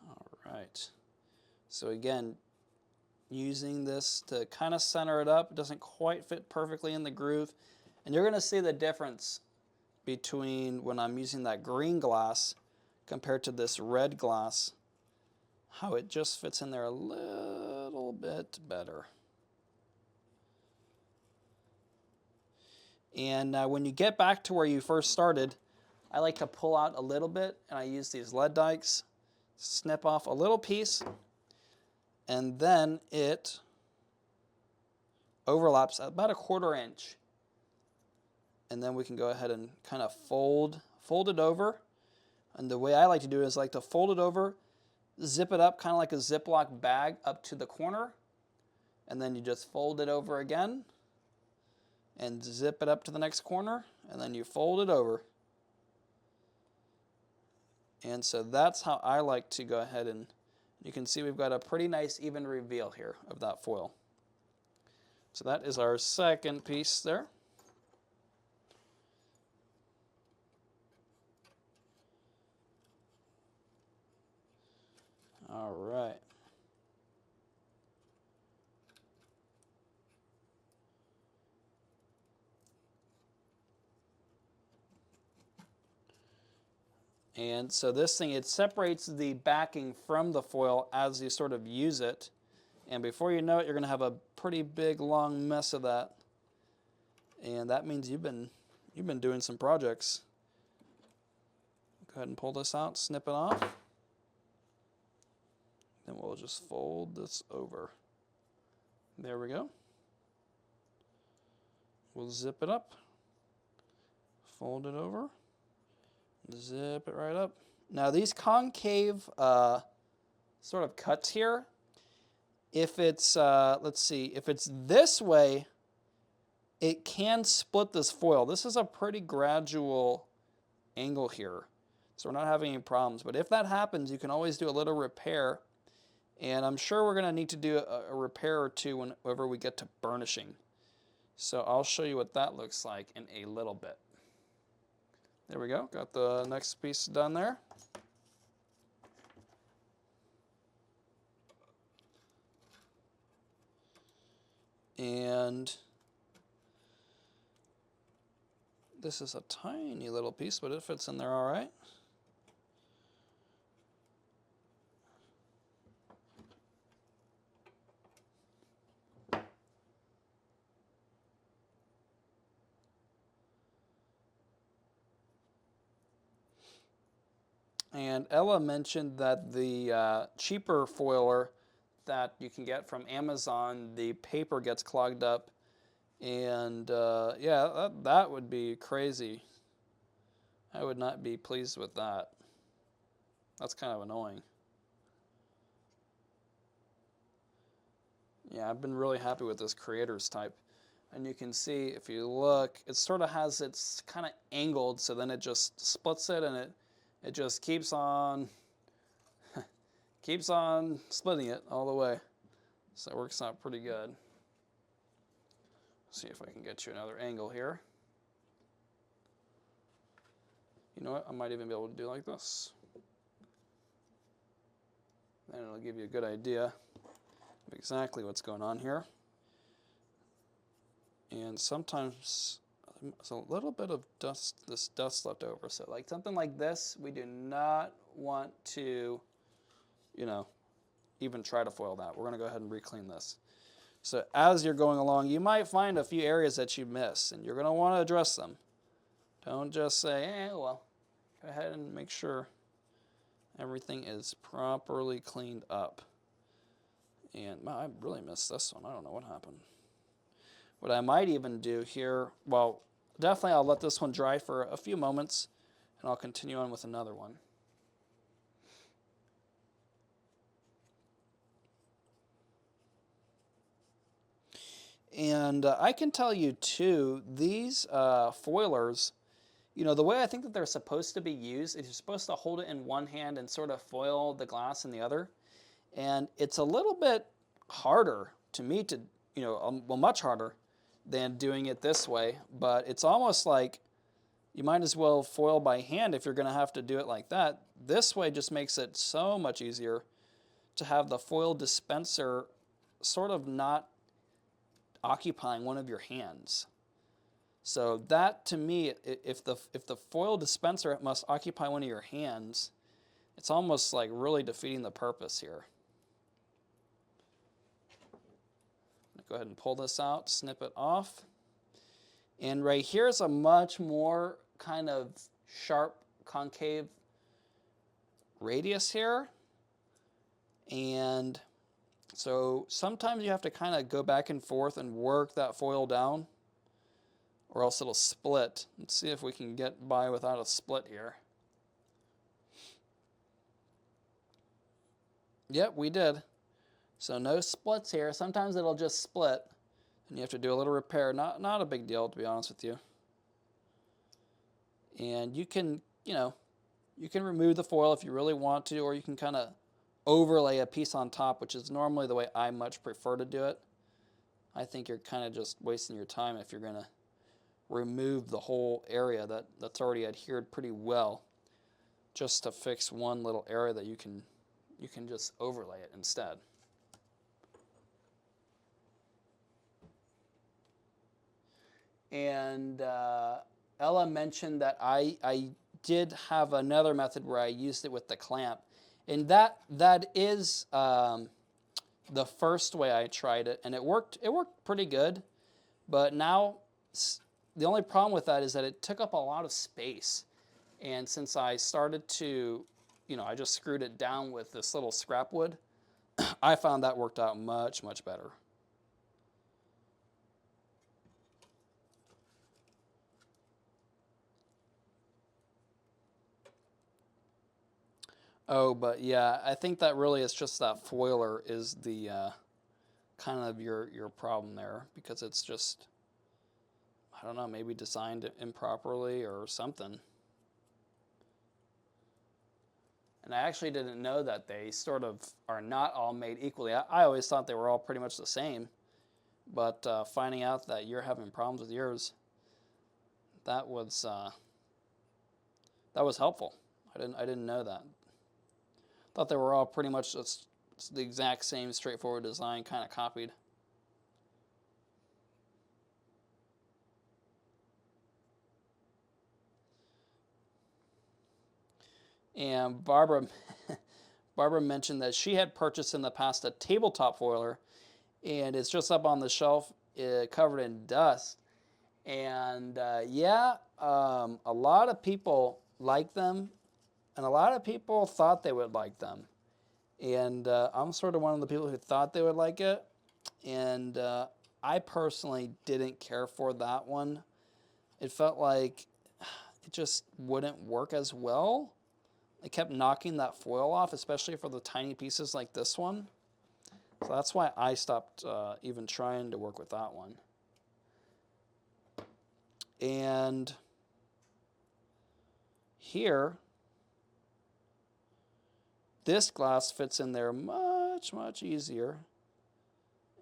All right. So again, using this to kind of center it up. It doesn't quite fit perfectly in the groove. And you're going to see the difference between when I'm using that green glass compared to this red glass, how it just fits in there a little bit better. And when you get back to where you first started, I like to pull out a little bit, and I use these lead dikes, snip off a little piece, and then it overlaps about a 1/4 inch. And then we can go ahead and kind of fold it over. And the way I like to do it is like to fold it over, zip it up kind of like a Ziploc bag up to the corner, and then you just fold it over again and zip it up to the next corner, and then you fold it over. And so that's how I like to go ahead, and you can see we've got a pretty nice even reveal here of that foil. So that is our second piece there. All right. And so this thing, it separates the backing from the foil as you sort of use it. And before you know it, you're going to have a pretty big, long mess of that. And that means you've been doing some projects. Go ahead and pull this out, snip it off. Then we'll just fold this over. There we go. We'll zip it up, fold it over, zip it right up. Now these concave sort of cuts here, if it's, let's see, if it's this way, it can split this foil. This is a pretty gradual angle here, so we're not having any problems. But if that happens, you can always do a little repair, and I'm sure we're going to need to do a repair or two whenever we get to burnishing. So I'll show you what that looks like in a little bit. There we go, got the next piece done there. And this is a tiny little piece, but it fits in there all right. And Ella mentioned that the cheaper foiler that you can get from Amazon, the paper gets clogged up, and yeah, that would be crazy. I would not be pleased with that. That's kind of annoying. Yeah, I've been really happy with this Creators type. And you can see, if you look, it sort of has, it's kind of angled, so then it just splits it, and it just keeps on splitting it all the way. So it works out pretty good. See if I can get you another angle here. You know what? I might even be able to do like this. Then it'll give you a good idea of exactly what's going on here. And sometimes there's a little bit of dust, this dust left over. So like something like this, we do not want to, you know, even try to foil that. We're going to go ahead and re-clean this. So as you're going along, you might find a few areas that you miss, and you're going to want to address them. Don't just say, well, go ahead and make sure everything is properly cleaned up. And I really missed this one. I don't know what happened. What I might even do here, well, definitely I'll let this one dry for a few moments, and I'll continue on with another one. And I can tell you too, these foilers, you know, the way I think that they're supposed to be used is you're supposed to hold it in one hand and sort of foil the glass in the other. And it's a little bit harder to me to, you know, well, much harder than doing it this way. But it's almost like you might as well foil by hand if you're going to have to do it like that. This way just makes it so much easier to have the foil dispenser sort of not occupying one of your hands. So that, to me, if the foil dispenser must occupy one of your hands, it's almost like really defeating the purpose here. Go ahead and pull this out, snip it off. And right here is a much more kind of sharp concave radius here. And so sometimes you have to kind of go back and forth and work that foil down, or else it'll split. Let's see if we can get by without a split here. Yep, we did. So no splits here. Sometimes it'll just split, and you have to do a little repair. Not a big deal, to be honest with you. And you can, you know, you can remove the foil if you really want to, or you can kind of overlay a piece on top, which is normally the way I much prefer to do it. I think you're kind of just wasting your time if you're going to remove the whole area that's already adhered pretty well just to fix one little area that you can just overlay it instead. And Ella mentioned that I did have another method where I used it with the clamp. And that is the first way I tried it, and it worked pretty good. But now the only problem with that is that it took up a lot of space. And since I started to, I just screwed it down with this little scrap wood, I found that worked out much, much better. Oh, but yeah, I think that really is just that foiler is the kind of your problem there, because it's just, I don't know, maybe designed improperly or something. And I actually didn't know that they sort of are not all made equally. I always thought they were all pretty much the same, but finding out that you're having problems with yours, that was helpful. I didn't know that. Thought they were all pretty much just the exact same straightforward design, kind of copied. And Barbara mentioned that she had purchased in the past a tabletop foiler, and it's just up on the shelf, covered in dust. And a lot of people like them, and a lot of people thought they would like them. And I'm sort of one of the people who thought they would like it. And I personally didn't care for that one. It felt like it just wouldn't work as well. It kept knocking that foil off, especially for the tiny pieces like this one. So that's why I stopped even trying to work with that one. And here, this glass fits in there much, much easier.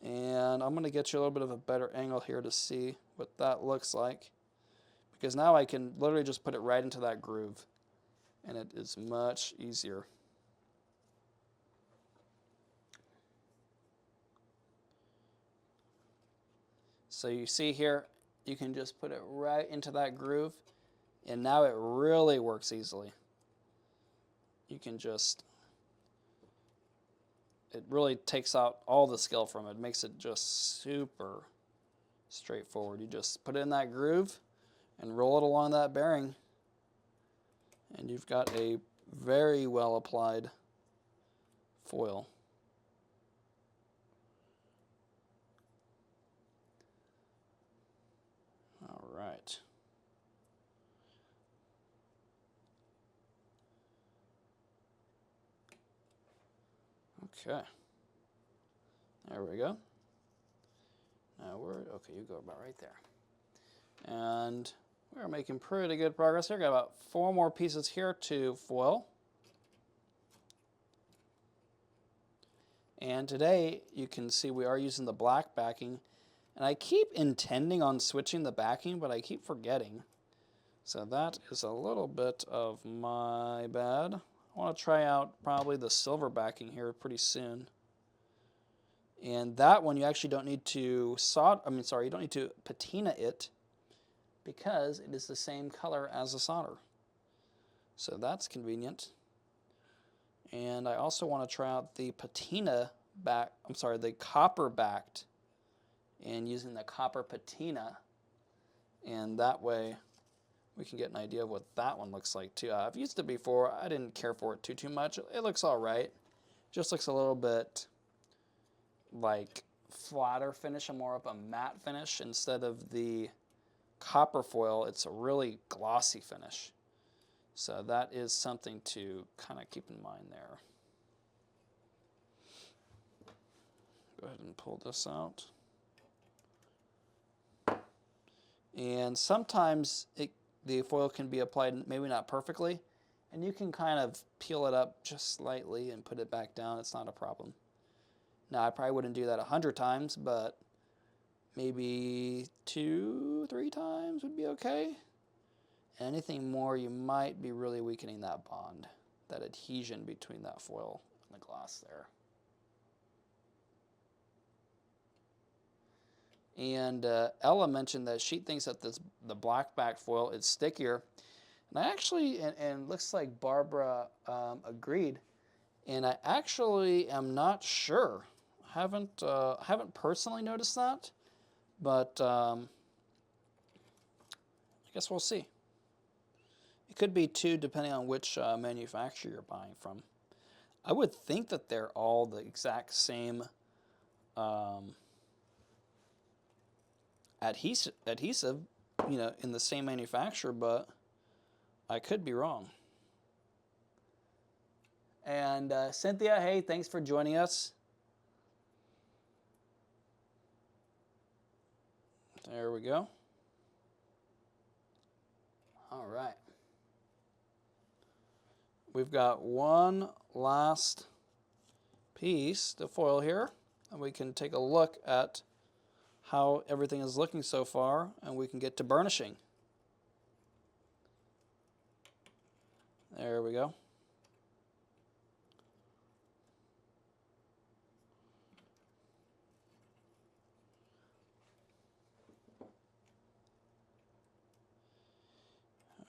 And I'm going to get you a little bit of a better angle here to see what that looks like. Because now I can literally just put it right into that groove. And it is much easier. So you see here, you can just put it right into that groove, and now it really works easily. You can just, it really takes out all the skill from it. It makes it just super straightforward. You just put it in that groove and roll it along that bearing, and you've got a very well applied foil. All right. Okay. There we go. Now okay, you go about right there. And we're making pretty good progress here. Got about 4 more pieces here to foil. And today you can see we are using the black backing. And I keep intending on switching the backing, but I keep forgetting. So that is a little bit of my bad. I want to try out probably the silver backing here pretty soon. And that one you actually don't need to you don't need to patina it, because it is the same color as the solder. So that's convenient. And I also want to try out the the copper backed, and using the copper patina. And that way we can get an idea of what that one looks like too. I've used it before. I didn't care for it too much. It looks all right. Just looks a little bit like flatter finish and more of a matte finish. Instead of the copper foil, it's a really glossy finish. So that is something to kind of keep in mind there. Go ahead and pull this out. And sometimes the foil can be applied maybe not perfectly, and you can kind of peel it up just slightly and put it back down. It's not a problem. Now, I probably wouldn't do that 100 times, but maybe 2-3 times would be okay. Anything more, you might be really weakening that bond, that adhesion between that foil and the glass there. And Ella mentioned that she thinks that the black back foil is stickier. And I actually, and looks like Barbara agreed. And I actually am not sure. Haven't personally noticed that, but guess we'll see. It could be 2 depending on which manufacturer you're buying from. I would think that they're all the exact same adhesive, you know, in the same manufacturer, but I could be wrong. And Cynthia, hey, thanks for joining us. There we go. All right. We've got one last piece to foil here, and we can take a look at how everything is looking so far, and we can get to burnishing. There we go.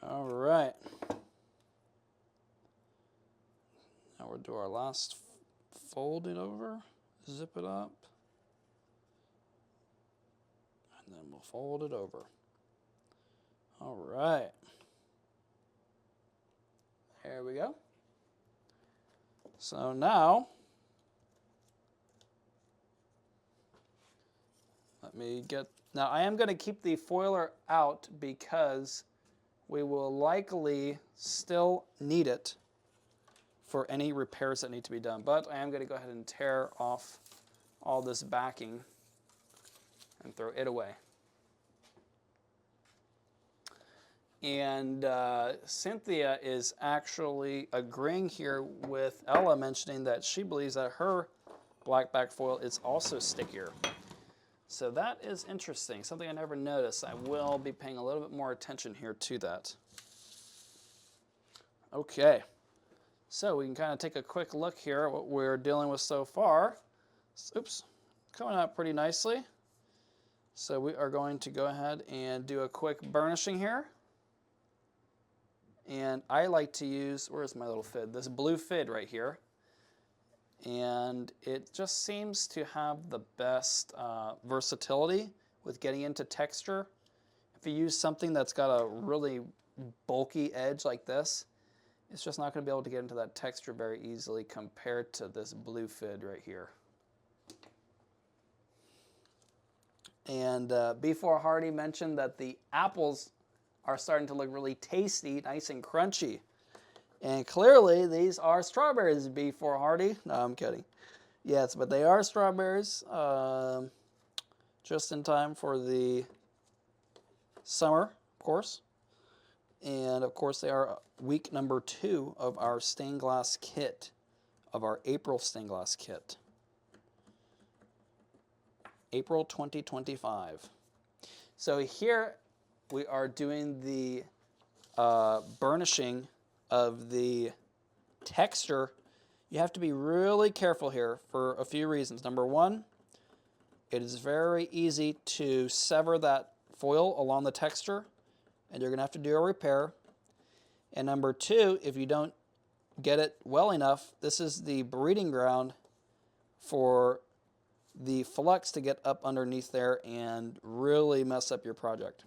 All right. Now we'll do our last fold it over, zip it up, and then we'll fold it over. All right. There we go. So now, now I am going to keep the foiler out because we will likely still need it for any repairs that need to be done. But I am going to go ahead and tear off all this backing and throw it away. And Cynthia is actually agreeing here with Ella, mentioning that she believes that her black back foil is also stickier. So that is interesting, something I never noticed. I will be paying a little bit more attention here to that. Okay, so we can kind of take a quick look here at what we're dealing with so far. Oops, coming out pretty nicely. So we are going to go ahead and do a quick burnishing here. And I like to use, where's my little fid? This blue fid right here. And it just seems to have the best versatility with getting into texture. If you use something that's got a really bulky edge like this, it's just not going to be able to get into that texture very easily compared to this blue fid right here. And B4 Hardy mentioned that the apples are starting to look really tasty, nice and crunchy. And clearly these are strawberries, B4 Hardy. No, I'm kidding. Yes, but they are strawberries, just in time for the summer, of course. And of course they are week number 2 of our stained glass kit, of our April stained glass kit. April 2025. So here we are doing the burnishing of the texture. You have to be really careful here for a few reasons. Number one, it is very easy to sever that foil along the texture, and you're going to have to do a repair. And number two, if you don't get it well enough, this is the breeding ground for the flux to get up underneath there and really mess up your project.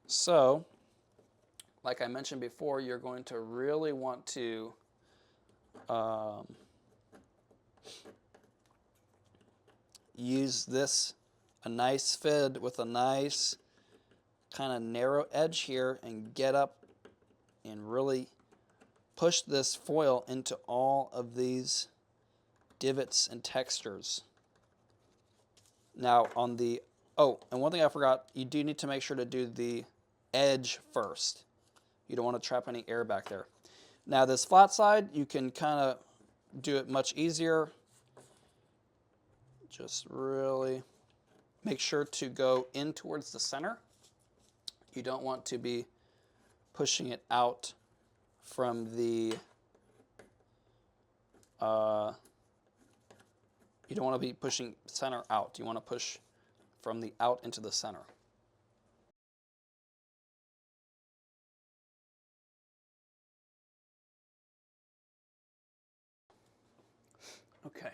So, like I mentioned before, you're going to really want to use this, a nice fid with a nice kind of narrow edge here, and get up and really push this foil into all of these divots and textures. Now on the, oh, and one thing I forgot, you do need to make sure to do the edge first. You don't want to trap any air back there. Now this flat side, you can kind of do it much easier. Just really make sure to go in towards the center. You don't want to be pushing it out from the, you don't want to be pushing center out. You want to push from the out into the center. Okay.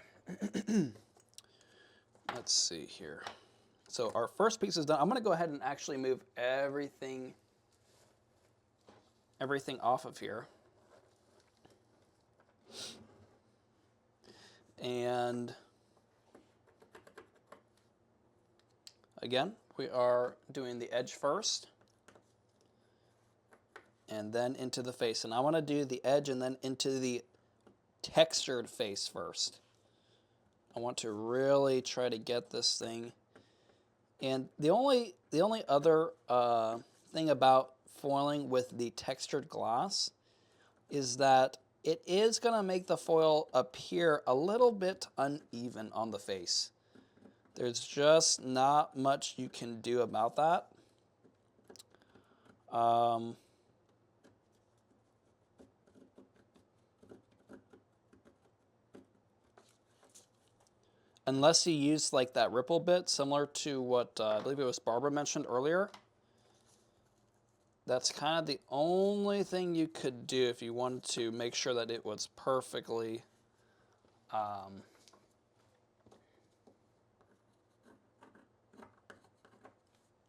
Let's see here. So our first piece is done. I'm going to go ahead and actually move everything everything off of here. And again, we are doing the edge first and then into the face. And I want to do the edge and then into the textured face first. I want to really try to get this thing. And the only other thing about foiling with the textured glass is that it is going to make the foil appear a little bit uneven on the face. There's just not much you can do about that. Unless you use like that ripple bit, similar to what I believe it was Barbara mentioned earlier. That's kind of the only thing you could do if you wanted to make sure that it was perfectly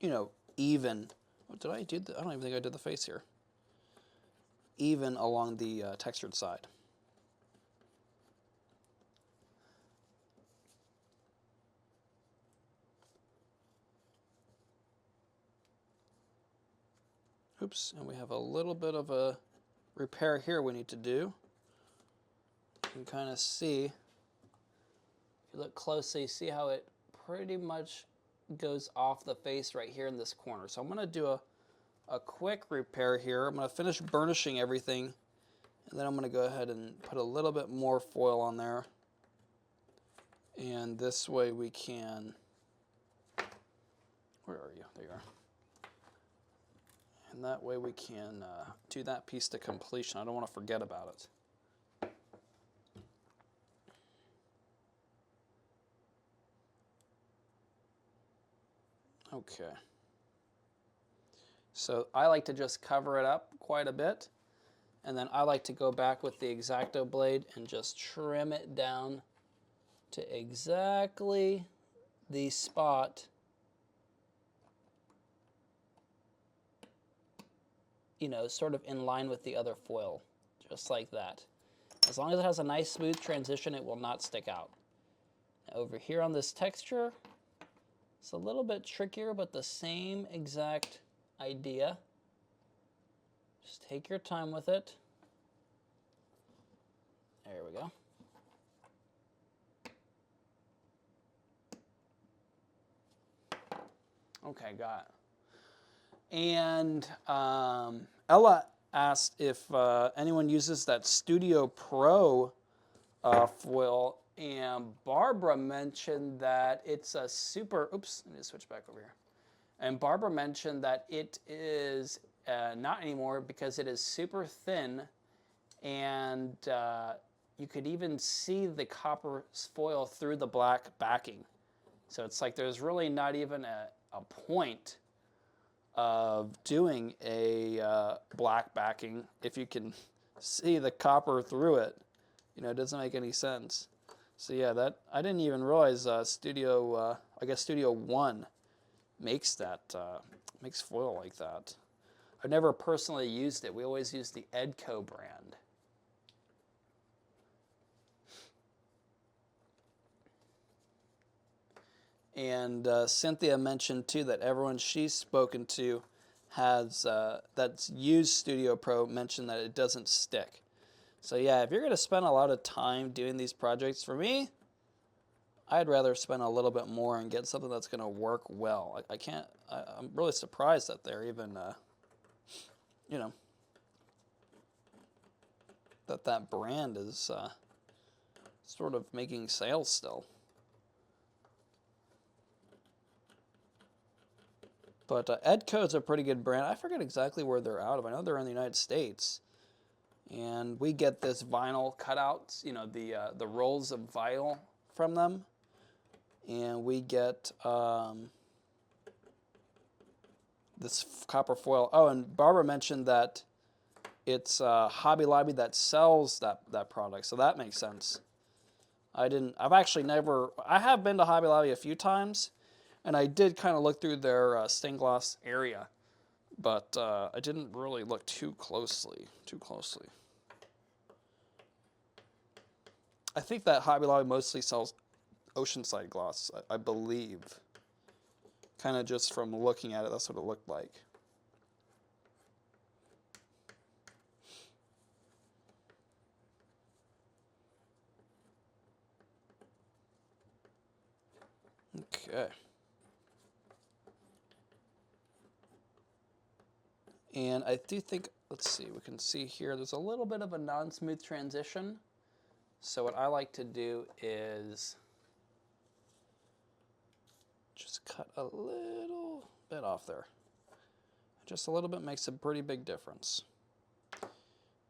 you know, even. What did I do? I don't even think I did the face here. Even along the textured side. Oops, and we have a little bit of a repair here we need to do. You can kind of see, if you look closely, see how it pretty much goes off the face right here in this corner. So I'm going to do a quick repair here. I'm going to finish burnishing everything, and then I'm going to go ahead and put a little bit more foil on there. And this way we can, where are you? There you are. And that way we can do that piece to completion. I don't want to forget about it. Okay. So I like to just cover it up quite a bit. And then I like to go back with the X-Acto blade and just trim it down to exactly the spot, you know, sort of in line with the other foil, just like that. As long as it has a nice smooth transition, it will not stick out. Now over here on this texture, it's a little bit trickier, but the same exact idea. Just take your time with it. There we go. Okay, got it. And Ella asked if anyone uses that Studio Pro foil, and Barbara mentioned that it's a super, oops, let me switch back over here. And Barbara mentioned that it is not anymore because it is super thin, and you could even see the copper foil through the black backing. So it's like there's really not even a point of doing a black backing if you can see the copper through it. You know, it doesn't make any sense. So yeah, that I didn't even realize Studio One makes that makes foil like that. I've never personally used it. We always use the Edco brand. And Cynthia mentioned too that everyone she's spoken to has that's used Studio Pro mentioned that it doesn't stick. So yeah, if you're going to spend a lot of time doing these projects, for me, I'd rather spend a little bit more and get something that's going to work well. I'm really surprised that they're even, you know, that brand is sort of making sales still. But Edco's a pretty good brand. I forget exactly where they're out of. I know they're in the United States. And we get this vinyl cutouts, you know, the rolls of vinyl from them. And we get this copper foil. Oh, and Barbara mentioned that it's Hobby Lobby that sells that product, so that makes sense. I have been to Hobby Lobby a few times, and I did kind of look through their stained glass area, but I didn't really look too closely. I think that Hobby Lobby mostly sells Oceanside gloss, I believe. Kind of just from looking at it, that's what it looked like. Okay. And I do think, let's see, we can see here, there's a little bit of a non-smooth transition. So what I like to do is just cut a little bit off there. Just a little bit makes a pretty big difference.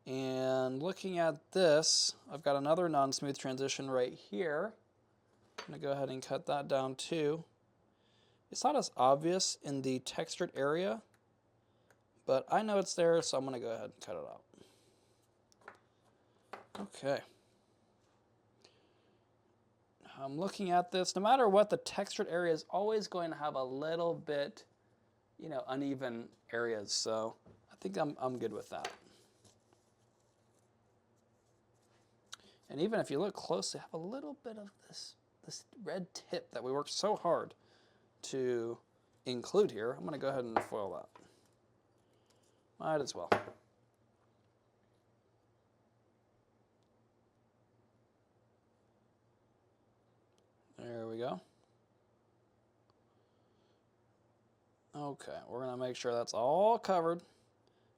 And looking at this, I've got another non-smooth transition right here. I'm going to go ahead and cut that down too. It's not as obvious in the textured area, but I know it's there, so I'm going to go ahead and cut it out. Okay. I'm looking at this. No matter what, the textured area is always going to have a little bit, you know, uneven areas. So I think I'm good with that. And even if you look closely, I have a little bit of this red tip that we worked so hard to include here. I'm going to go ahead and foil that. Might as well. There we go. Okay, we're going to make sure that's all covered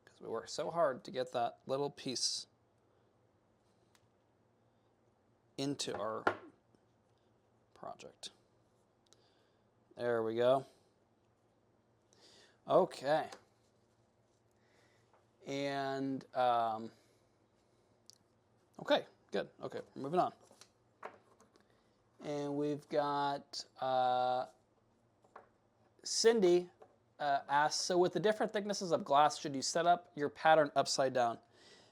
because we worked so hard to get that little piece into our project. There we go. Okay. And, okay, good. Okay, moving on. And we've got Cindy asks, so with the different thicknesses of glass, should you set up your pattern upside down?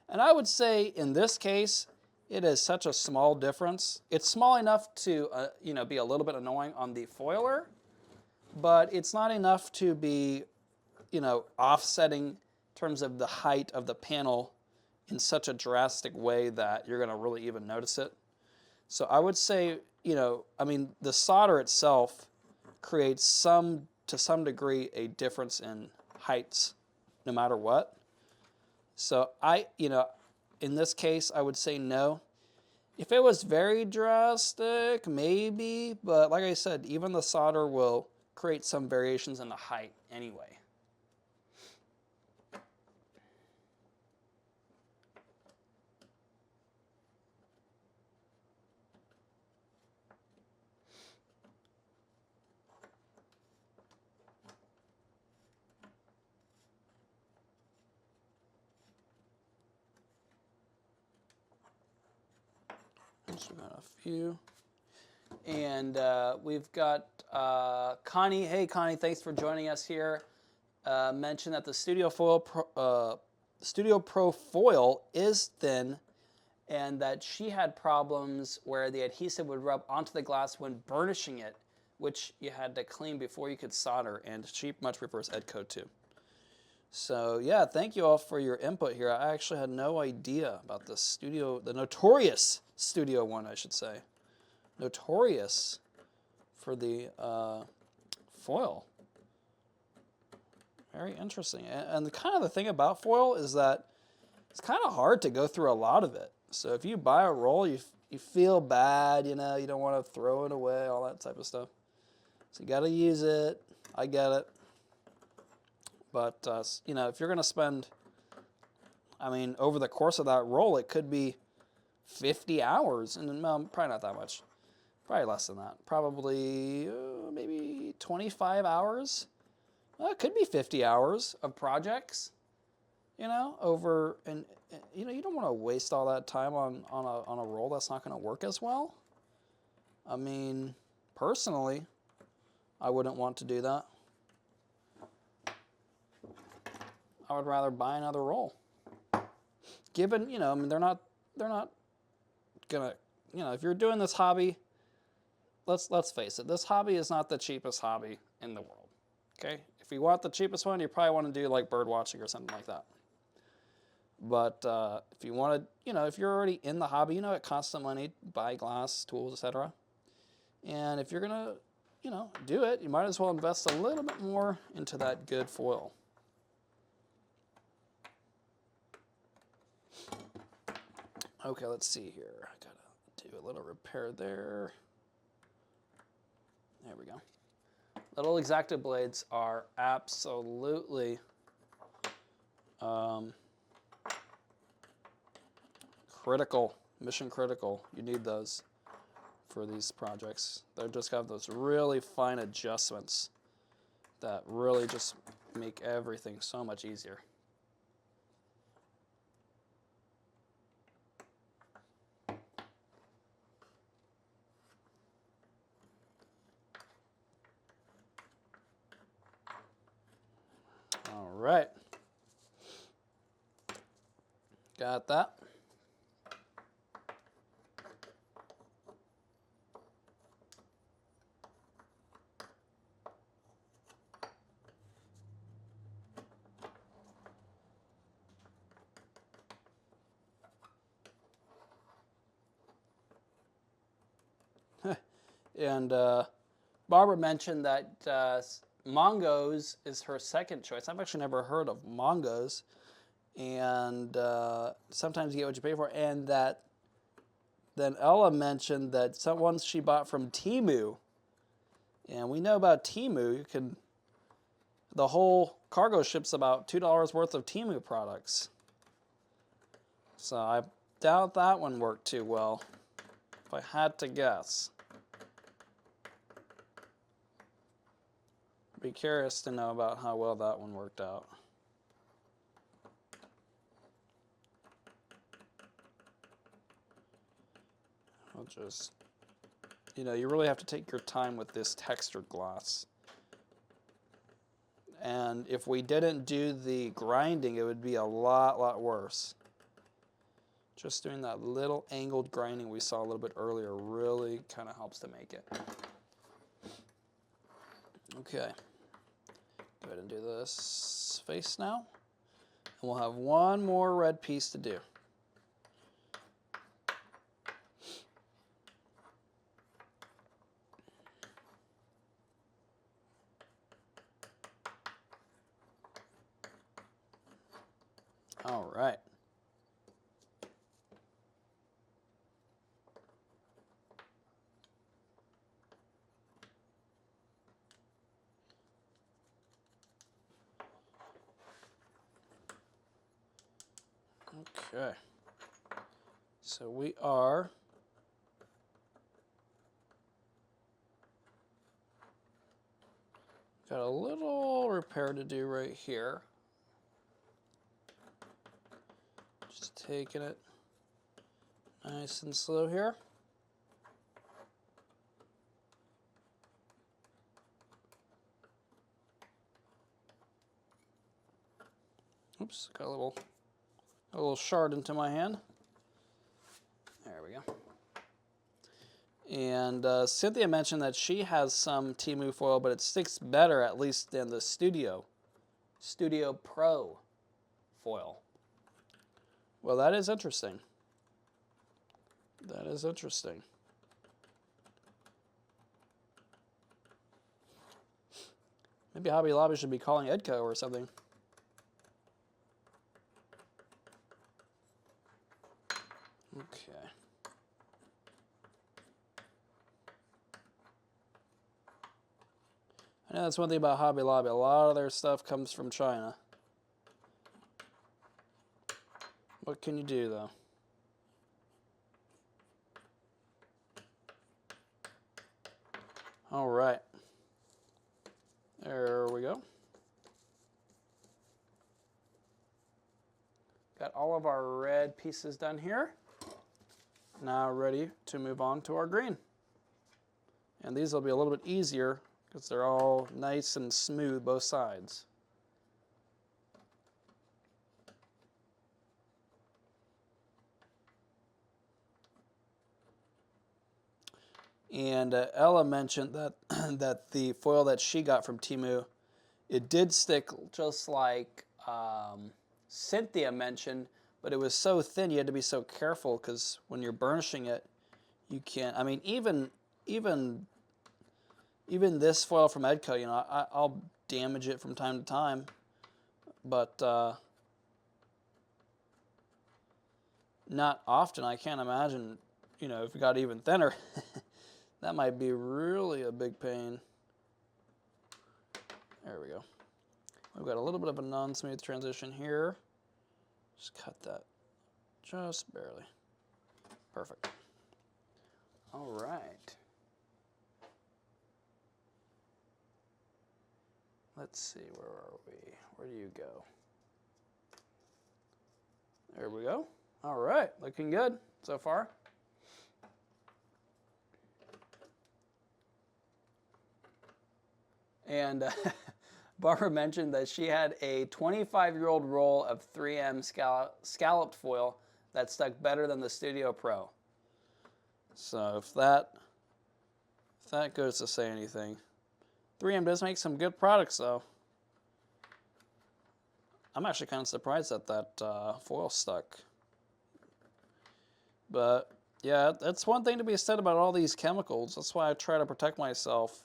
And I would say in this case, it is such a small difference. It's small enough to you know, be a little bit annoying on the foiler, but it's not enough to be, you know, offsetting in terms of the height of the panel in such a drastic way that you're going to really even notice it. So I would say, you know, I mean, the solder itself creates to some degree, a difference in heights, no matter what. So you know, in this case, I would say no. If it was very drastic, maybe, but like I said, even the solder will create some variations in the height anyway. So we got a few. And we've got Connie. Hey, Connie, thanks for joining us here. Mentioned that the Studio Pro foil is thin and that she had problems where the adhesive would rub onto the glass when burnishing it, which you had to clean before you could solder, and she much prefers Edco too. So yeah, thank you all for your input here. I actually had no idea about the notorious Studio One, I should say. Notorious for the foil. Very interesting. And the thing about foil is that it's kind of hard to go through a lot of it. So if you buy a roll, you feel bad, you know, you don't want to throw it away, all that type of stuff. So you got to use it. I get it. But, you know, if you're going to spend, I mean, over the course of that roll, it could be 50 hours. And probably not that much. Probably less than that. Probably maybe 25 hours. Well, it could be 50 hours of projects, you know, over, and you know, you don't want to waste all that time on a roll that's not going to work as well. I mean, personally, I wouldn't want to do that. I would rather buy another roll. Given, you know, I mean, they're not gonna, you know, if you're doing this hobby, let's face it, this hobby is not the cheapest hobby in the world. Okay, If you want the cheapest one, you probably want to do like bird watching or something like that. But if you want to, if you're already in the hobby, it costs some money to buy glass, tools, etc. And if you're going to, do it, you might as well invest a little bit more into that good foil. Okay, let's see here. I got to do a little repair there. There we go. Little X-Acto blades are absolutely critical, mission critical. You need those for these projects. They just have those really fine adjustments that really just make everything so much easier. All right. Got that. And Barbara mentioned that Mongo's is her second choice. I've actually never heard of Mongo's. And sometimes you get what you pay for. And that then Ella mentioned that some ones she bought from Temu. And we know about Temu. The whole cargo ship's about $2 worth of Temu products. So I doubt that one worked too well, if I had to guess. Be curious to know about how well that one worked out. I'll just, you really have to take your time with this textured glass. And if we didn't do the grinding, it would be a lot worse. Just doing that little angled grinding we saw a little bit earlier really kind of helps to make it. Okay. Go ahead and do this face now. And we'll have one more red piece to do. All right. Okay. So we are got a little repair to do right here. Just taking it nice and slow here. Oops, got a little shard into my hand. There we go. And Cynthia mentioned that she has some Temu foil, but it sticks better, at least, than the Studio Pro foil. Well, that is interesting. That is interesting. Maybe Hobby Lobby should be calling Edco or something. Okay. I know that's one thing about Hobby Lobby. A lot of their stuff comes from China. What can you do, though? All right. There we go. Got all of our red pieces done here. Now ready to move on to our green. And these will be a little bit easier because they're all nice and smooth both sides. And Ella mentioned that that the foil that she got from Temu It did stick just like Cynthia mentioned, but it was so thin you had to be so careful because when you're burnishing it, you can't. I mean, even this foil from Edco, you know, I'll damage it from time to time, but not often. I can't imagine, you know, if it got even thinner, that might be really a big pain. There we go. We've got a little bit of a non-smooth transition here. Just cut that just barely. Perfect. All right. Let's see, where are we? Where do you go? There we go. All right, looking good so far. And Barbara mentioned that she had a 25-year-old roll of 3M scalloped foil that stuck better than the Studio Pro. So if that goes to say anything. 3M does make some good products, though. I'm actually kind of surprised that that foil stuck. But yeah, that's one thing to be said about all these chemicals. That's why I try to protect myself.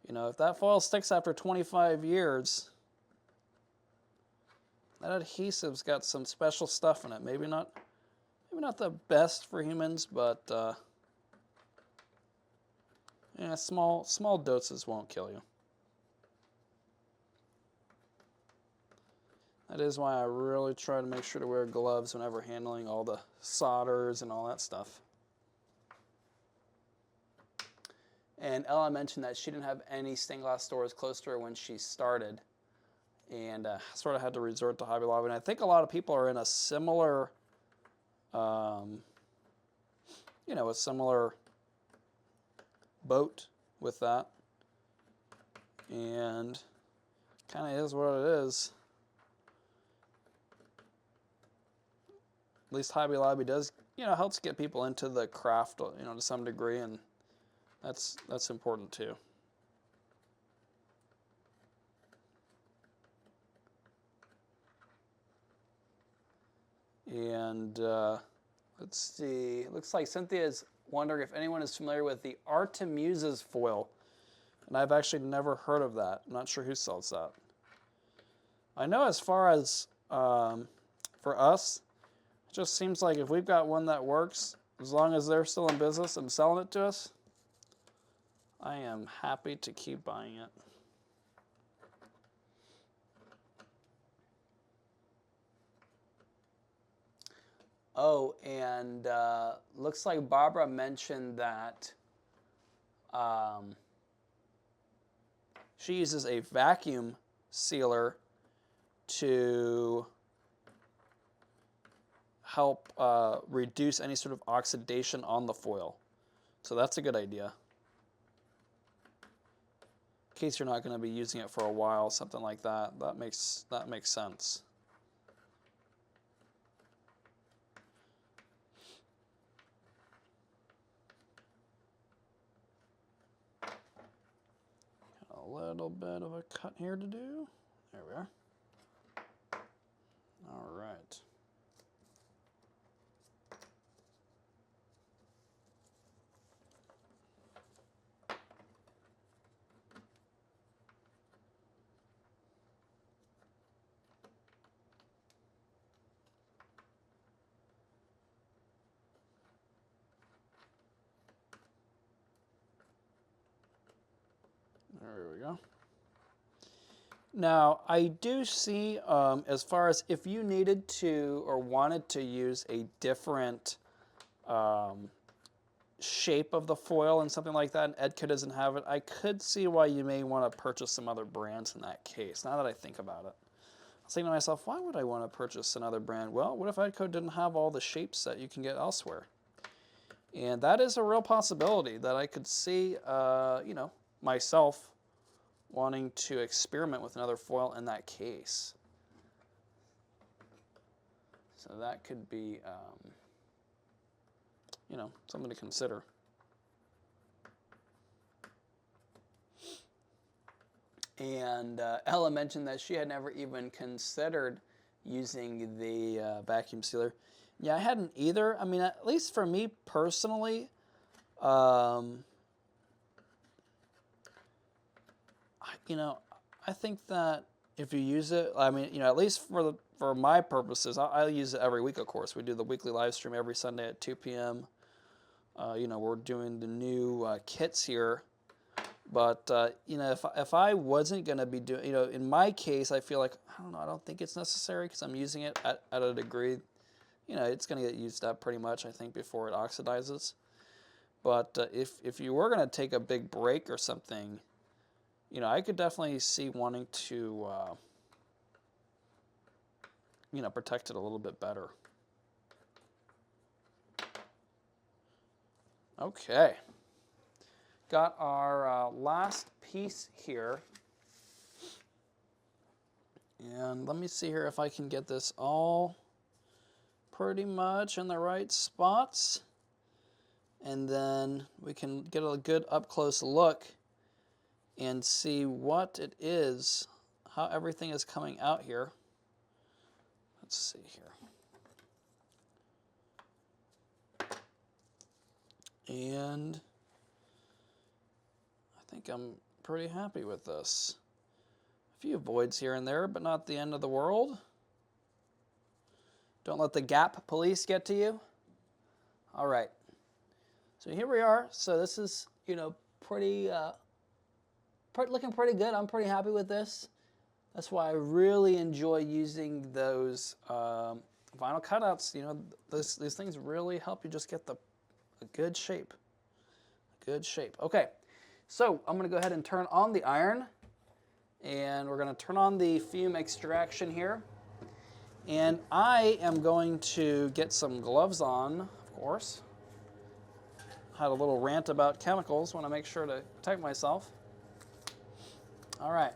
You know, if that foil sticks after 25 years, that adhesive's got some special stuff in it. Maybe not the best for humans, but yeah, small doses won't kill you. That is why I really try to make sure to wear gloves whenever handling all the solders and all that stuff. And Ella mentioned that she didn't have any stained glass stores close to her when she started, and sort of had to resort to Hobby Lobby. And I think a lot of people are in a similar, you know, a similar boat with that. And kind of is what it is. At least Hobby Lobby does, you know, helps get people into the craft, you know, to some degree, and that's important too. And let's see, it looks like Cynthia is wondering if anyone is familiar with the Artemuses foil, and I've actually never heard of that. I'm not sure who sells that. I know as far as for us, it just seems like if we've got one that works, as long as they're still in business and selling it to us, I am happy to keep buying it. Oh, and looks like Barbara mentioned that she uses a vacuum sealer to help reduce any sort of oxidation on the foil. So that's a good idea. In case you're not going to be using it for a while, something like that. That makes sense. A little bit of a cut here to do. There we are. All right. There we go. Now, I do see, as far as if you needed to or wanted to use a different shape of the foil and something like that, and Edco doesn't have it, I could see why you may want to purchase some other brands in that case, now that I think about it. I was thinking to myself, why would I want to purchase another brand? Well, what if Edco didn't have all the shapes that you can get elsewhere? And that is a real possibility that I could see, you know, myself wanting to experiment with another foil in that case. So that could be, you know, something to consider. And Ella mentioned that she had never even considered using the vacuum sealer. Yeah, I hadn't either. I mean, at least for me personally, you know, I think that if you use it, I mean, you know, at least for my purposes, I use it every week. Of course, we do the weekly live stream every Sunday at 2 p.m. You know, we're doing the new kits here. But, you know, if I wasn't going to be doing, you know, in my case, I feel like, I don't know, I don't think it's necessary because I'm using it at a degree. You know, it's going to get used up pretty much, I think, before it oxidizes. But if you were going to take a big break or something, you know, I could definitely see wanting to, you know, protect it a little bit better. Okay. Got our last piece here. And let me see here if I can get this all pretty much in the right spots. And then we can get a good up-close look and see what it is, how everything is coming out here. Let's see here. And I think I'm pretty happy with this. A few voids here and there, but not the end of the world. Don't let the Gap police get to you. All right. So here we are. So this is, you know, looking pretty good. I'm pretty happy with this. That's why I really enjoy using those vinyl cutouts. You know, these things really help you just get a good shape. Good shape. Okay, so I'm going to go ahead and turn on the iron. And we're going to turn on the fume extraction here. And I am going to get some gloves on, of course. Had a little rant about chemicals. Want to make sure to protect myself. All right.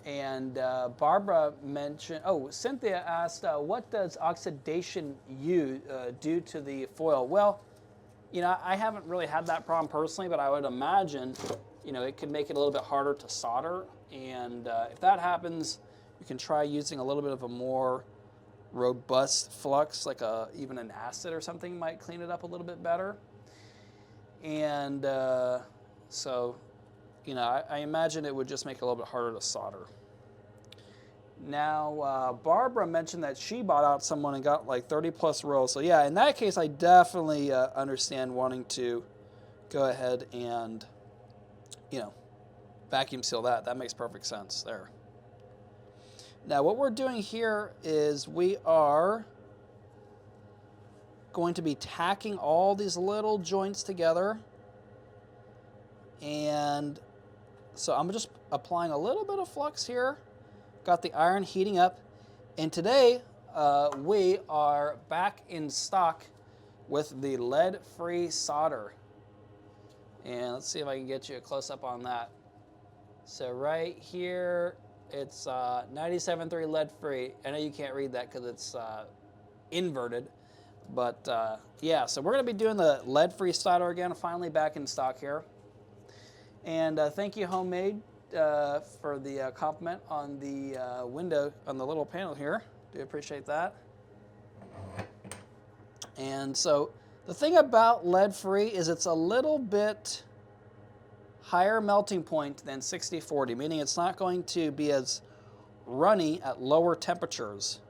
And Barbara mentioned, Cynthia asked, what does oxidation do to the foil? Well, you know, I haven't really had that problem personally, but I would imagine, you know, it could make it a little bit harder to solder. And if that happens, you can try using a little bit of a more robust flux, like even an acid or something might clean it up a little bit better. And so, you know, I imagine it would just make it a little bit harder to solder. Now, Barbara mentioned that she bought out someone and got like 30 plus rolls. So yeah, in that case, I definitely understand wanting to go ahead and, you know, vacuum seal that. That makes perfect sense there. Now, what we're doing here is we are going to be tacking all these little joints together. And so I'm just applying a little bit of flux here. Got the iron heating up. And today we are back in stock with the lead-free solder. And let's see if I can get you a close-up on that. So right here, it's 97.3 lead-free. I know you can't read that because it's inverted. But yeah, so we're going to be doing the lead-free solder again, finally back in stock here. And thank you, Homemade, for the compliment on the window, on the little panel here. Do appreciate that. And so the thing about lead-free is it's a little bit higher melting point than 6040, meaning it's not going to be as runny at lower temperatures.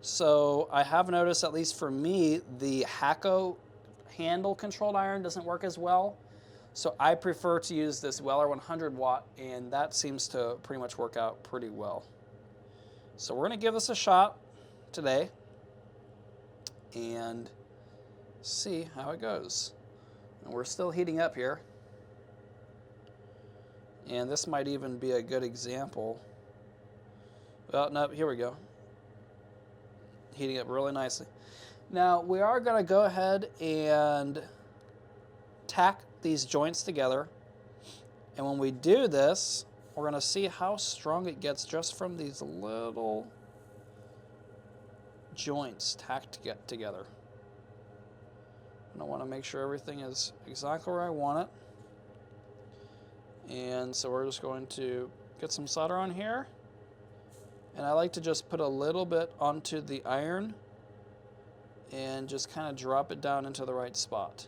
So I have noticed, at least for me, the Hakko handle controlled iron doesn't work as well. So I prefer to use this Weller 100 watt, and that seems to pretty much work out pretty well. So we're going to give this a shot today and see how it goes. And we're still heating up here. And this might even be a good example. Well, no, here we go. Heating up really nicely. Now, we are going to go ahead and tack these joints together. And when we do this, we're going to see how strong it gets just from these little joints tacked together. And I want to make sure everything is exactly where I want it. And so we're just going to get some solder on here. And I like to just put a little bit onto the iron and just kind of drop it down into the right spot.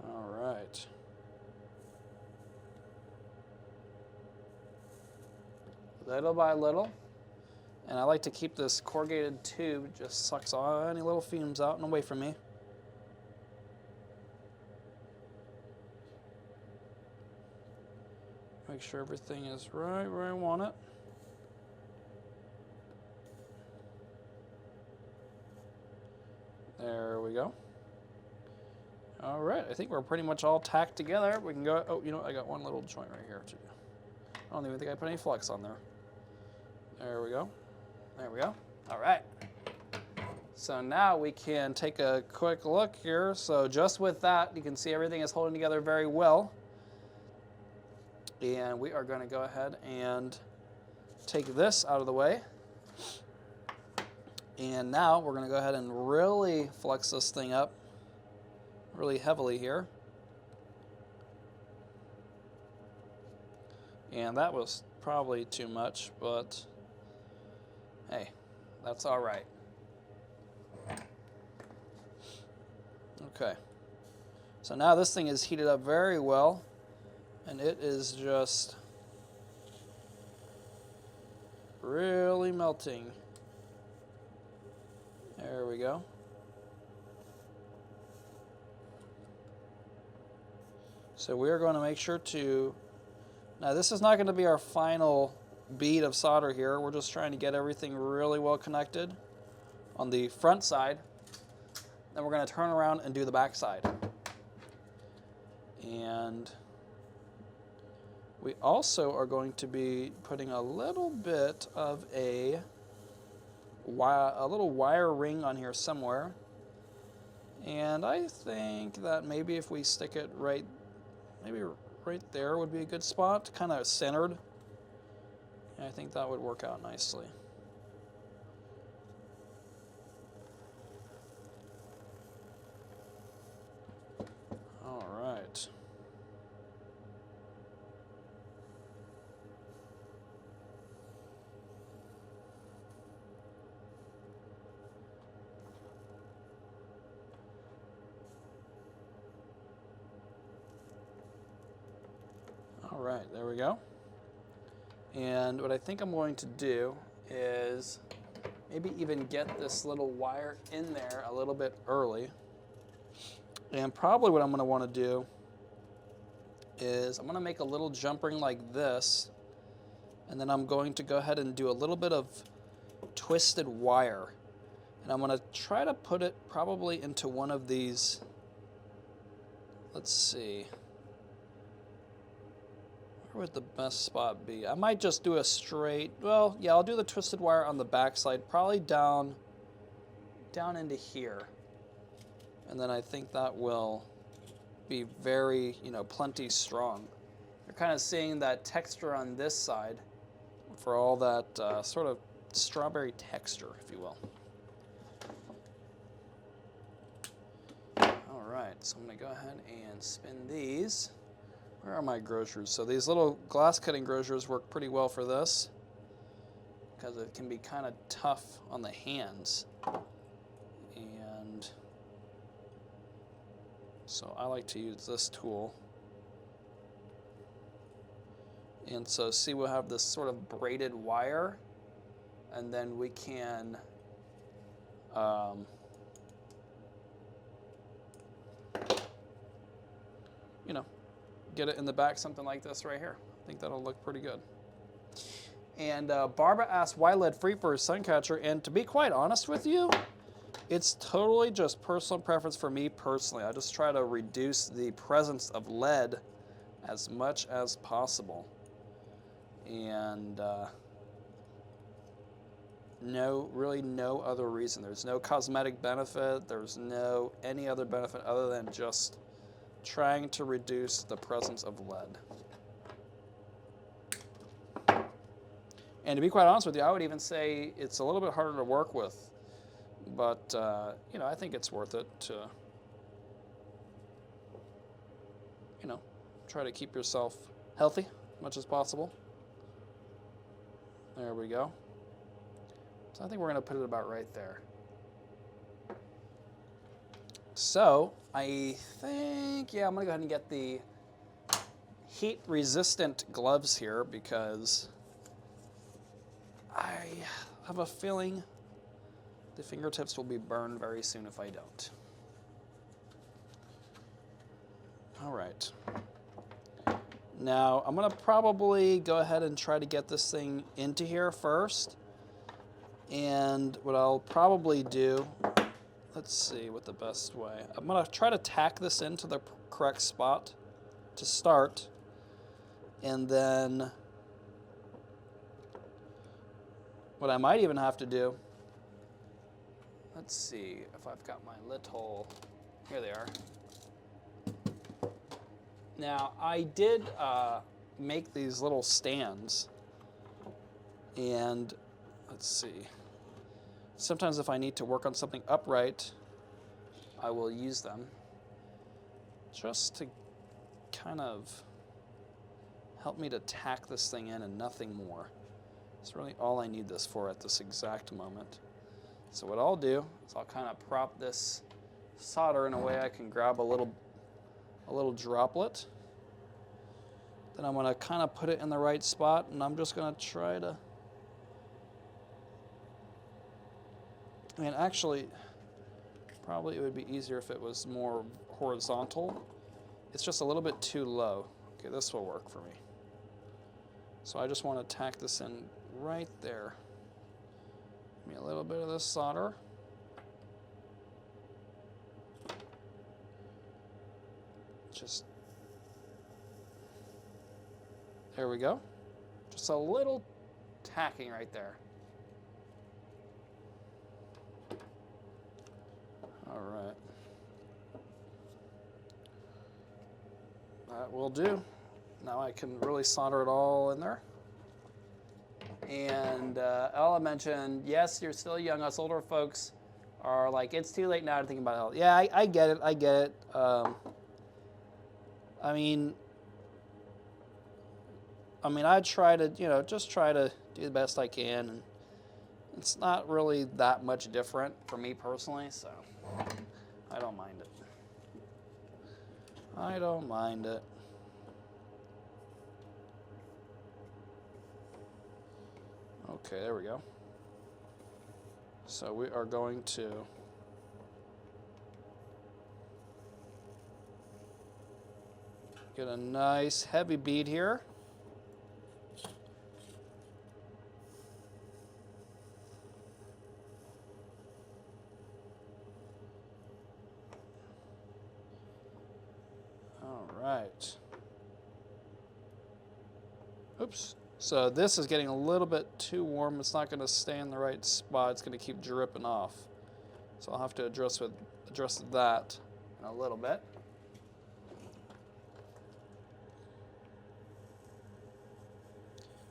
All right. Little by little. And I like to keep this corrugated tube, just sucks all any little fumes out and away from me. Make sure everything is right where I want it. There we go. All right, I think we're pretty much all tacked together. We can go, oh, you know, I got one little joint right here too. I don't even think I put any flux on there. There we go. There we go. All right. So now we can take a quick look here. So just with that, you can see everything is holding together very well. And we are going to go ahead and take this out of the way. And now we're going to go ahead and really flex this thing up really heavily here. And that was probably too much, but hey, that's all right. Okay. So now this thing is heated up very well, and it is just really melting. There we go. So we are going to make sure to, now this is not going to be our final bead of solder here. We're just trying to get everything really well connected on the front side. Then we're going to turn around and do the back side. And we also are going to be putting a little bit of a little wire ring on here somewhere. And I think that maybe if we stick it right there would be a good spot, kind of centered. And I think that would work out nicely. All right. All right, there we go. And what I think I'm going to do is maybe even get this little wire in there a little bit early. And probably what I'm going to want to do is I'm going to make a little jump ring like this, and then I'm going to go ahead and do a little bit of twisted wire. And I'm going to try to put it probably into one of these, let's see, where would the best spot be? I might just do a straight, well, yeah, I'll do the twisted wire on the back side, probably down into here. And then I think that will be very, plenty strong. You're kind of seeing that texture on this side for all that sort of strawberry texture, if you will. All right, so I'm going to go ahead and spin these. Where are my grosses? So these little glass cutting grosses work pretty well for this because it can be kind of tough on the hands. And so I like to use this tool. And so see, we'll have this sort of braided wire, and then we can get it in the back, something like this right here. I think that'll look pretty good. And Barbara asked why lead free for a sun catcher, and to be quite honest with you, it's totally just personal preference for me personally. I just try to reduce the presence of lead as much as possible. And really no other reason. There's no cosmetic benefit. There's no any other benefit other than just trying to reduce the presence of lead. And to be quite honest with you, I would even say it's a little bit harder to work with. But, I think it's worth it to, try to keep yourself healthy as much as possible. There we go. So I think we're going to put it about right there. So I think, I'm going to go ahead and get the heat-resistant gloves here because I have a feeling the fingertips will be burned very soon if I don't. All right. Now, I'm going to probably go ahead and try to get this thing into here first. And what I'll probably do, let's see what the best way. I'm going to try to tack this into the correct spot to start. And then what I might even have to do, let's see if I've got my little, here they are. Now, I did make these little stands, and let's see. Sometimes if I need to work on something upright, I will use them just to kind of help me to tack this thing in and nothing more. It's really all I need this for at this exact moment. So what I'll do is I'll kind of prop this solder in a way I can grab a little droplet. Then I'm going to kind of put it in the right spot, and I'm just going to try to, actually, probably it would be easier if it was more horizontal. It's just a little bit too low. Okay, this will work for me. So I just want to tack this in right there. Give me a little bit of this solder. Just, there we go. Just a little tacking right there. All right. That will do. Now I can really solder it all in there. And Ella mentioned, yes, you're still young. Us older folks are like, it's too late now to think about health. Yeah, I get it. I get it. I try to, just try to do the best I can. And it's not really that much different for me personally, so I don't mind it. I don't mind it. Okay, there we go. So we are going to get a nice heavy bead here. All right. Oops. So this is getting a little bit too warm. It's not going to stay in the right spot. It's going to keep dripping off. So I'll have to address that in a little bit.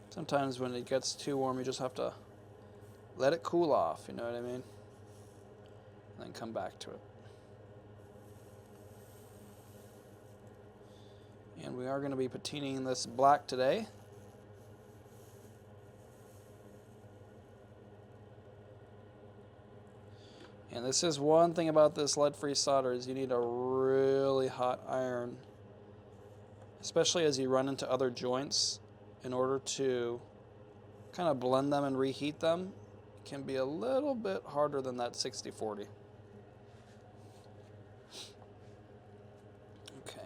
Sometimes when it gets too warm, you just have to let it cool off, you know what I mean? And then come back to it. And we are going to be patining this black today. And this is one thing about this lead-free solder is you need a really hot iron, especially as you run into other joints in order to kind of blend them and reheat them. It can be a little bit harder than that 60-40. Okay.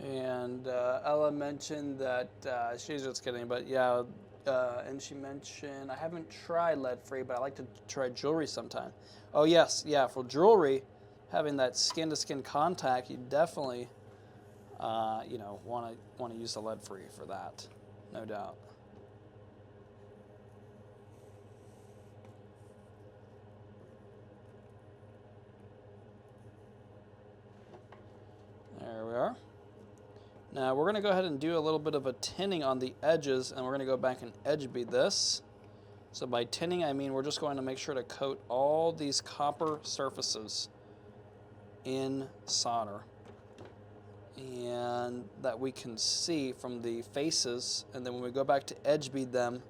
And Ella mentioned that she's just kidding, but yeah, and she mentioned, I haven't tried lead-free, but I like to try jewelry sometime. Oh yes, yeah, for jewelry, having that skin-to-skin contact, you definitely, want to use the lead-free for that, no doubt. There we are. Now we're going to go ahead and do a little bit of a tinning on the edges, and we're going to go back and edge bead this. So by tinning, I mean we're just going to make sure to coat all these copper surfaces in solder, and that we can see from the faces. And then when we go back to edge bead them,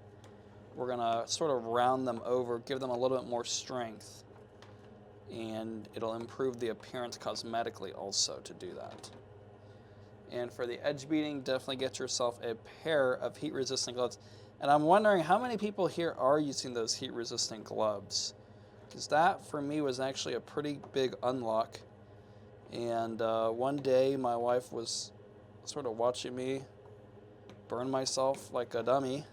we're going to sort of round them over, give them a little bit more strength, and it'll improve the appearance cosmetically also to do that. And for the edge beading, definitely get yourself a pair of heat-resistant gloves. And I'm wondering how many people here are using those heat-resistant gloves, because that for me was actually a pretty big unlock. And one day my wife was sort of watching me burn myself like a dummy,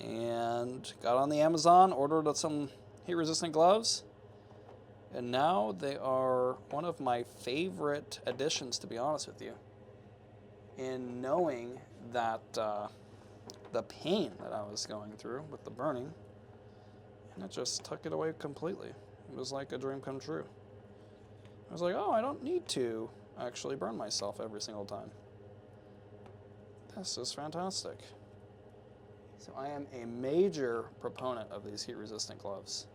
and got on the Amazon, ordered some heat-resistant gloves, and now they are one of my favorite additions, to be honest with you. In knowing that the pain that I was going through with the burning, and it just took it away completely. It was like a dream come true. I was like, oh, I don't need to actually burn myself every single time. This is fantastic. So I am a major proponent of these heat-resistant gloves.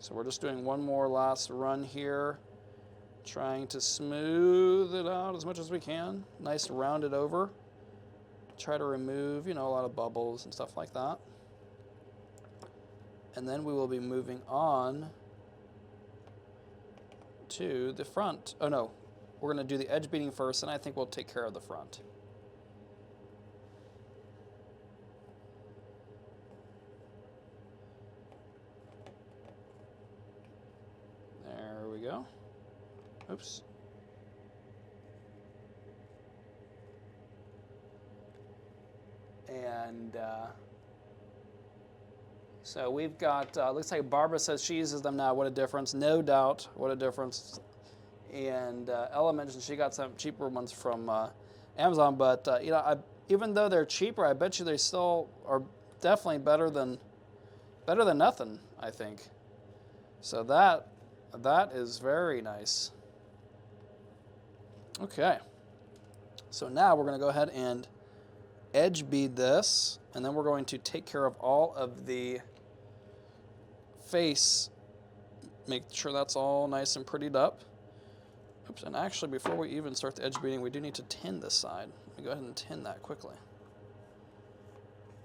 So we're just doing one more last run here, trying to smooth it out as much as we can. Nice rounded over. Try to remove, a lot of bubbles and stuff like that. And then we will be moving on to the front. Oh no, we're going to do the edge beading first, and I think we'll take care of the front. There we go. Oops. And so we've got, looks like Barbara says she uses them now. What a difference. No doubt. What a difference. And Ella mentioned she got some cheaper ones from Amazon. But, even though they're cheaper, I bet you they still are definitely better than nothing, I think. So that is very nice. Okay. So now we're going to go ahead and edge bead this, and then we're going to take care of all of the face, make sure that's all nice and prettied up. Oops, and actually before we even start the edge beading, we do need to tin this side. Let me go ahead and tin that quickly.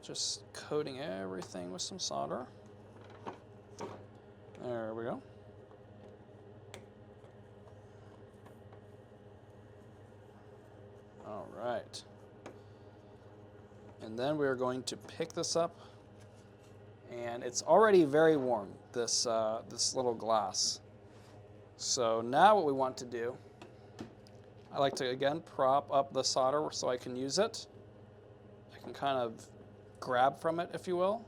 Just coating everything with some solder. There we go. All right. And then we are going to pick this up, and it's already very warm, this little glass. So now what we want to do, I like to again prop up the solder so I can use it. I can kind of grab from it, if you will.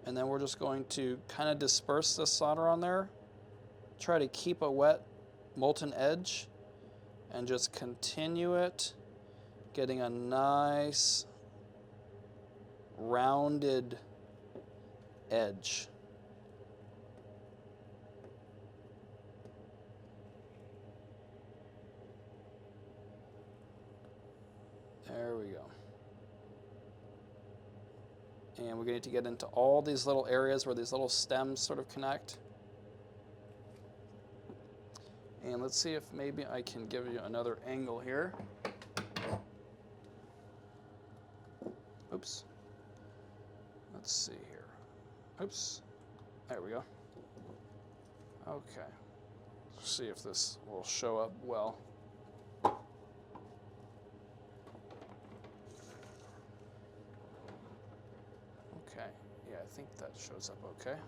And then we're just going to kind of disperse the solder on there, try to keep a wet molten edge, and just continue it, getting a nice rounded edge. There we go. And we're going to get into all these little areas where these little stems sort of connect. And let's see if maybe I can give you another angle here. Oops. Let's see here. Oops. There we go. Okay. Let's see if this will show up well. Okay. Yeah, I think that shows up okay.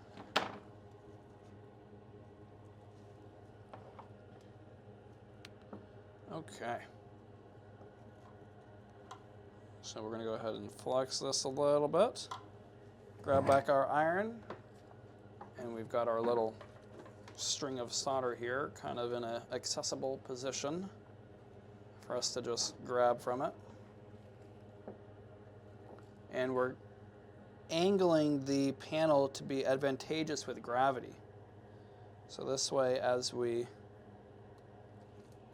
Okay. So we're going to go ahead and flex this a little bit. Grab back our iron. And we've got our little string of solder here, kind of in an accessible position for us to just grab from it. And we're angling the panel to be advantageous with gravity. So this way, as we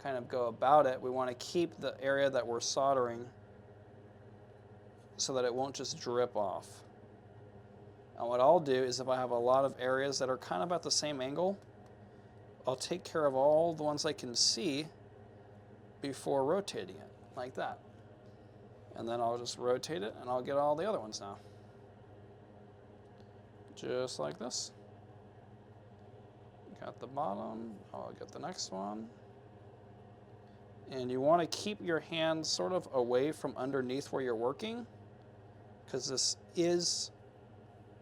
kind of go about it, we want to keep the area that we're soldering so that it won't just drip off. And what I'll do is if I have a lot of areas that are kind of at the same angle, I'll take care of all the ones I can see before rotating it, like that. And then I'll just rotate it and I'll get all the other ones now. Just like this. Got the bottom, I'll get the next one. And you want to keep your hands sort of away from underneath where you're working, because this is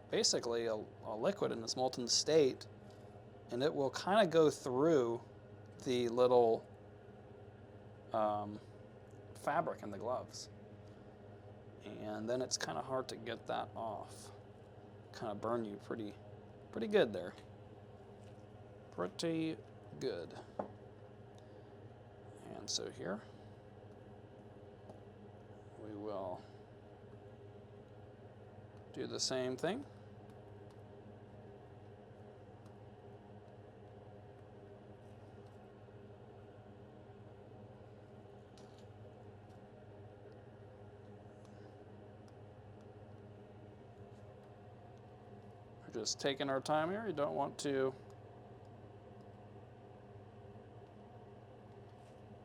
basically a liquid in its molten state, and it will kind of go through the little fabric in the gloves. And then it's kind of hard to get that off. Kind of burn you pretty good there. Pretty good. And so here we will do the same thing. We're just taking our time here. You don't want to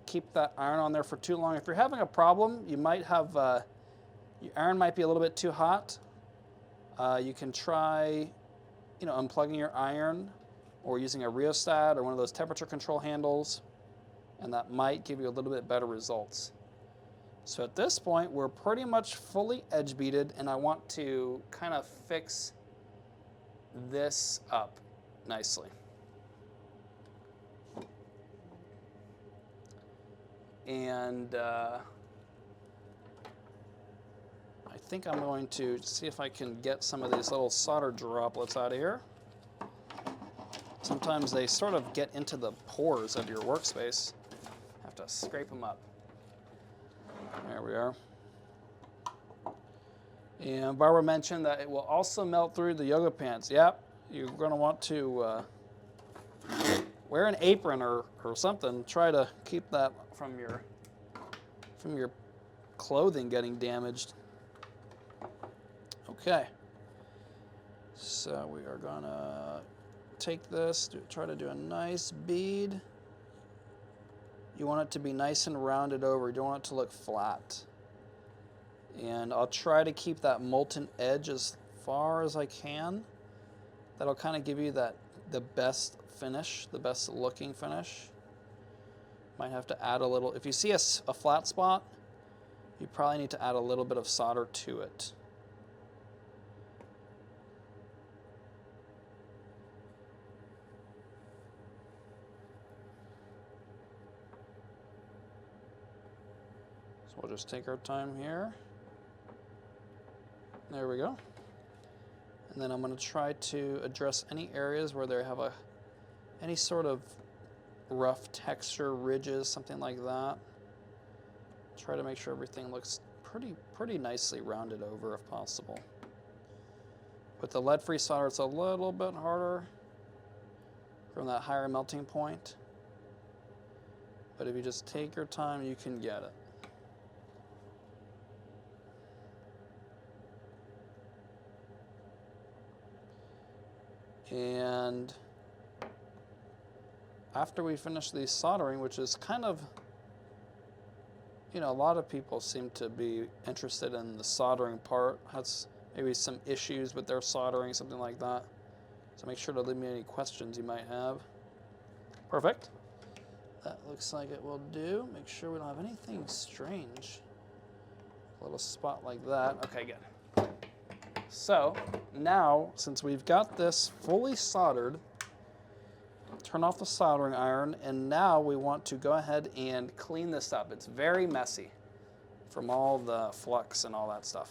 keep that iron on there for too long. If you're having a problem, you might have, your iron might be a little bit too hot. You can try, unplugging your iron or using a rheostat or one of those temperature control handles, and that might give you a little bit better results. So at this point, we're pretty much fully edge beaded, and I want to kind of fix this up nicely. And I think I'm going to see if I can get some of these little solder droplets out of here. Sometimes they sort of get into the pores of your workspace. Have to scrape them up. There we are. And Barbara mentioned that it will also melt through the yoga pants. Yep, you're going to want to wear an apron or something. Try to keep that from your clothing getting damaged. Okay. So we are going to take this, try to do a nice bead. You want it to be nice and rounded over. You don't want it to look flat. And I'll try to keep that molten edge as far as I can. That'll kind of give you the best finish, the best looking finish. Might have to add a little. If you see a flat spot, you probably need to add a little bit of solder to it. So we'll just take our time here. There we go. And then I'm going to try to address any areas where they have any sort of rough texture, ridges, something like that. Try to make sure everything looks pretty nicely rounded over if possible. With the lead-free solder, it's a little bit harder from that higher melting point. But if you just take your time, you can get it. And after we finish the soldering, which is kind of, a lot of people seem to be interested in the soldering part. Has maybe some issues with their soldering, something like that. So make sure to leave me any questions you might have. Perfect. That looks like it will do. Make sure we don't have anything strange. A little spot like that. Okay, good. So now, since we've got this fully soldered, turn off the soldering iron, and now we want to go ahead and clean this up. It's very messy from all the flux and all that stuff.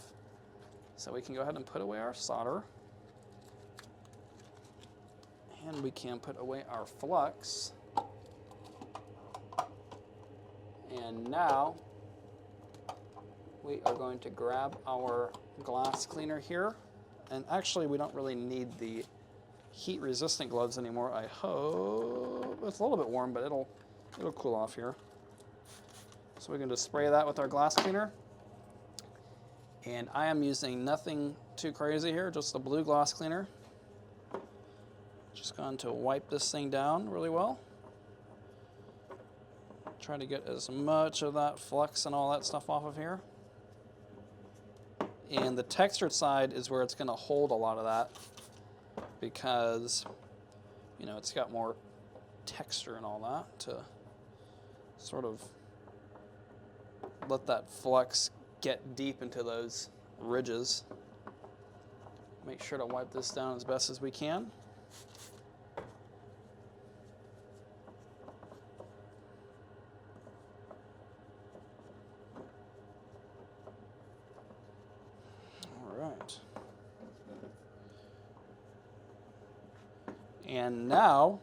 So we can go ahead and put away our solder. And we can put away our flux. And now we are going to grab our glass cleaner here. And actually, we don't really need the heat resistant gloves anymore. I hope it's a little bit warm, but it'll cool off here. So we can just spray that with our glass cleaner. And I am using nothing too crazy here, just a blue glass cleaner. Just going to wipe this thing down really well. Try to get as much of that flux and all that stuff off of here. And the textured side is where it's going to hold a lot of that because, you know, it's got more texture and all that to sort of let that flux get deep into those ridges. Make sure to wipe this down as best as we can. And now,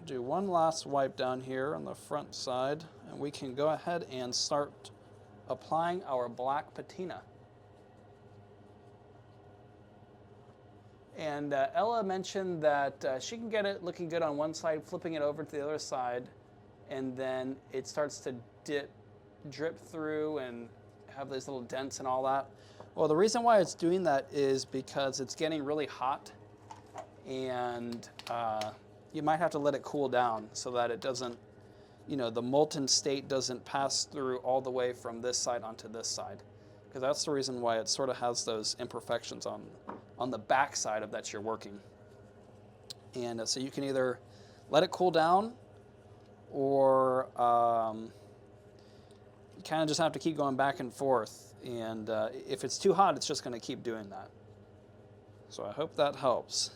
do one last wipe down here on the front side, and we can go ahead and start applying our black patina. And Ella mentioned that she can get it looking good on one side, flipping it over to the other side, and then it starts to drip through and have these little dents and all that. Well, the reason why it's doing that is because it's getting really hot, and you might have to let it cool down so that it doesn't, you know, the molten state doesn't pass through all the way from this side onto this side. Because that's the reason why it sort of has those imperfections on the back side of that you're working. And so you can either let it cool down, or you kind of just have to keep going back and forth. And if it's too hot, it's just going to keep doing that. So I hope that helps.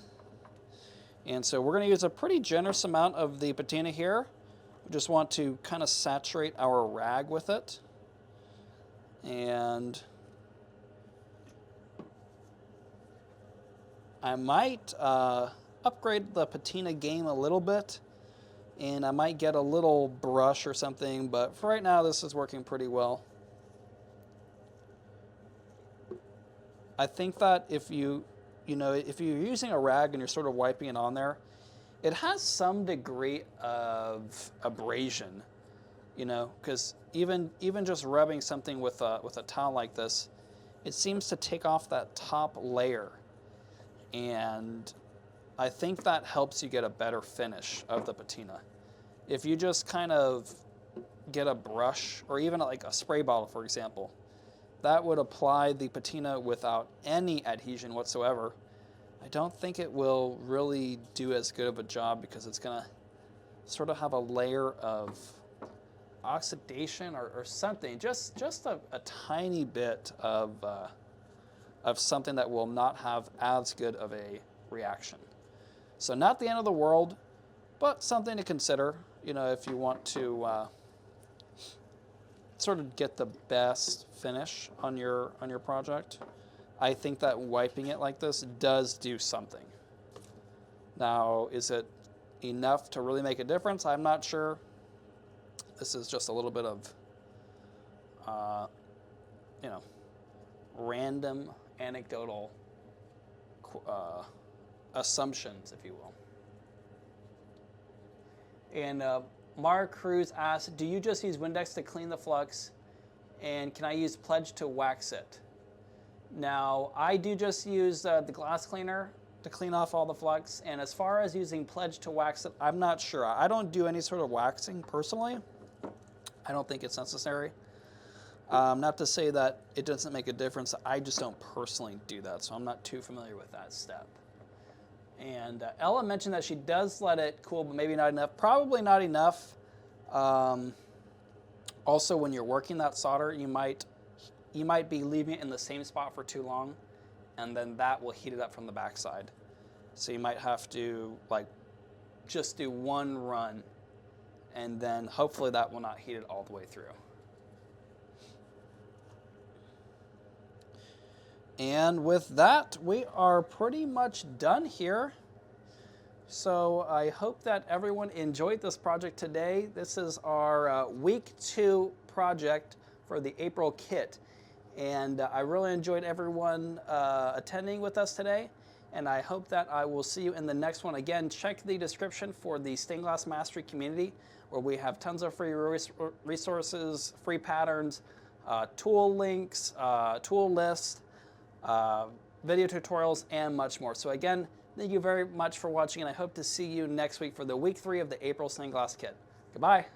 And so we're going to use a pretty generous amount of the patina here. We just want to kind of saturate our rag with it. And I might upgrade the patina game a little bit. And I might get a little brush or something. But for right now, this is working pretty well. I think that if you're using a rag and you're sort of wiping it on there, it has some degree of abrasion, you know, because even just rubbing something with a towel like this, it seems to take off that top layer, and I think that helps you get a better finish of the patina. If you just kind of get a brush or even like a spray bottle, for example, that would apply the patina without any adhesion whatsoever. I don't think it will really do as good of a job because it's going to sort of have a layer of oxidation or something, just a tiny bit of something that will not have as good of a reaction. So not the end of the world, but something to consider, you know, if you want to sort of get the best finish on your project. I think that wiping it like this does do something. Now, is it enough to really make a difference? I'm not sure. This is just a little bit of, you know, random anecdotal assumptions, if you will. And Mara Cruz asked, do you just use Windex to clean the flux, and can I use Pledge to wax it? Now, I do just use the glass cleaner to clean off all the flux, and as far as using Pledge to wax it, I'm not sure. I don't do any sort of waxing personally. I don't think it's necessary. Not to say that it doesn't make a difference. I just don't personally do that, so I'm not too familiar with that step. And Ella mentioned that she does let it cool, but maybe not enough. Probably not enough. Also, when you're working that solder, you might be leaving it in the same spot for too long, and then that will heat it up from the backside. So you might have to just do one run, and then hopefully that will not heat it all the way through. And with that, we are pretty much done here. So I hope that everyone enjoyed this project today. This is our week 2 project for the April kit. And I really enjoyed everyone attending with us today. And I hope that I will see you in the next one. Again, check the description for the Stained Glass Mastery community, where we have tons of free resources, free patterns, tool links, tool lists, video tutorials, and much more. So again, thank you very much for watching, and I hope to see you next week for the week 3 of the April Stained Glass kit. Goodbye.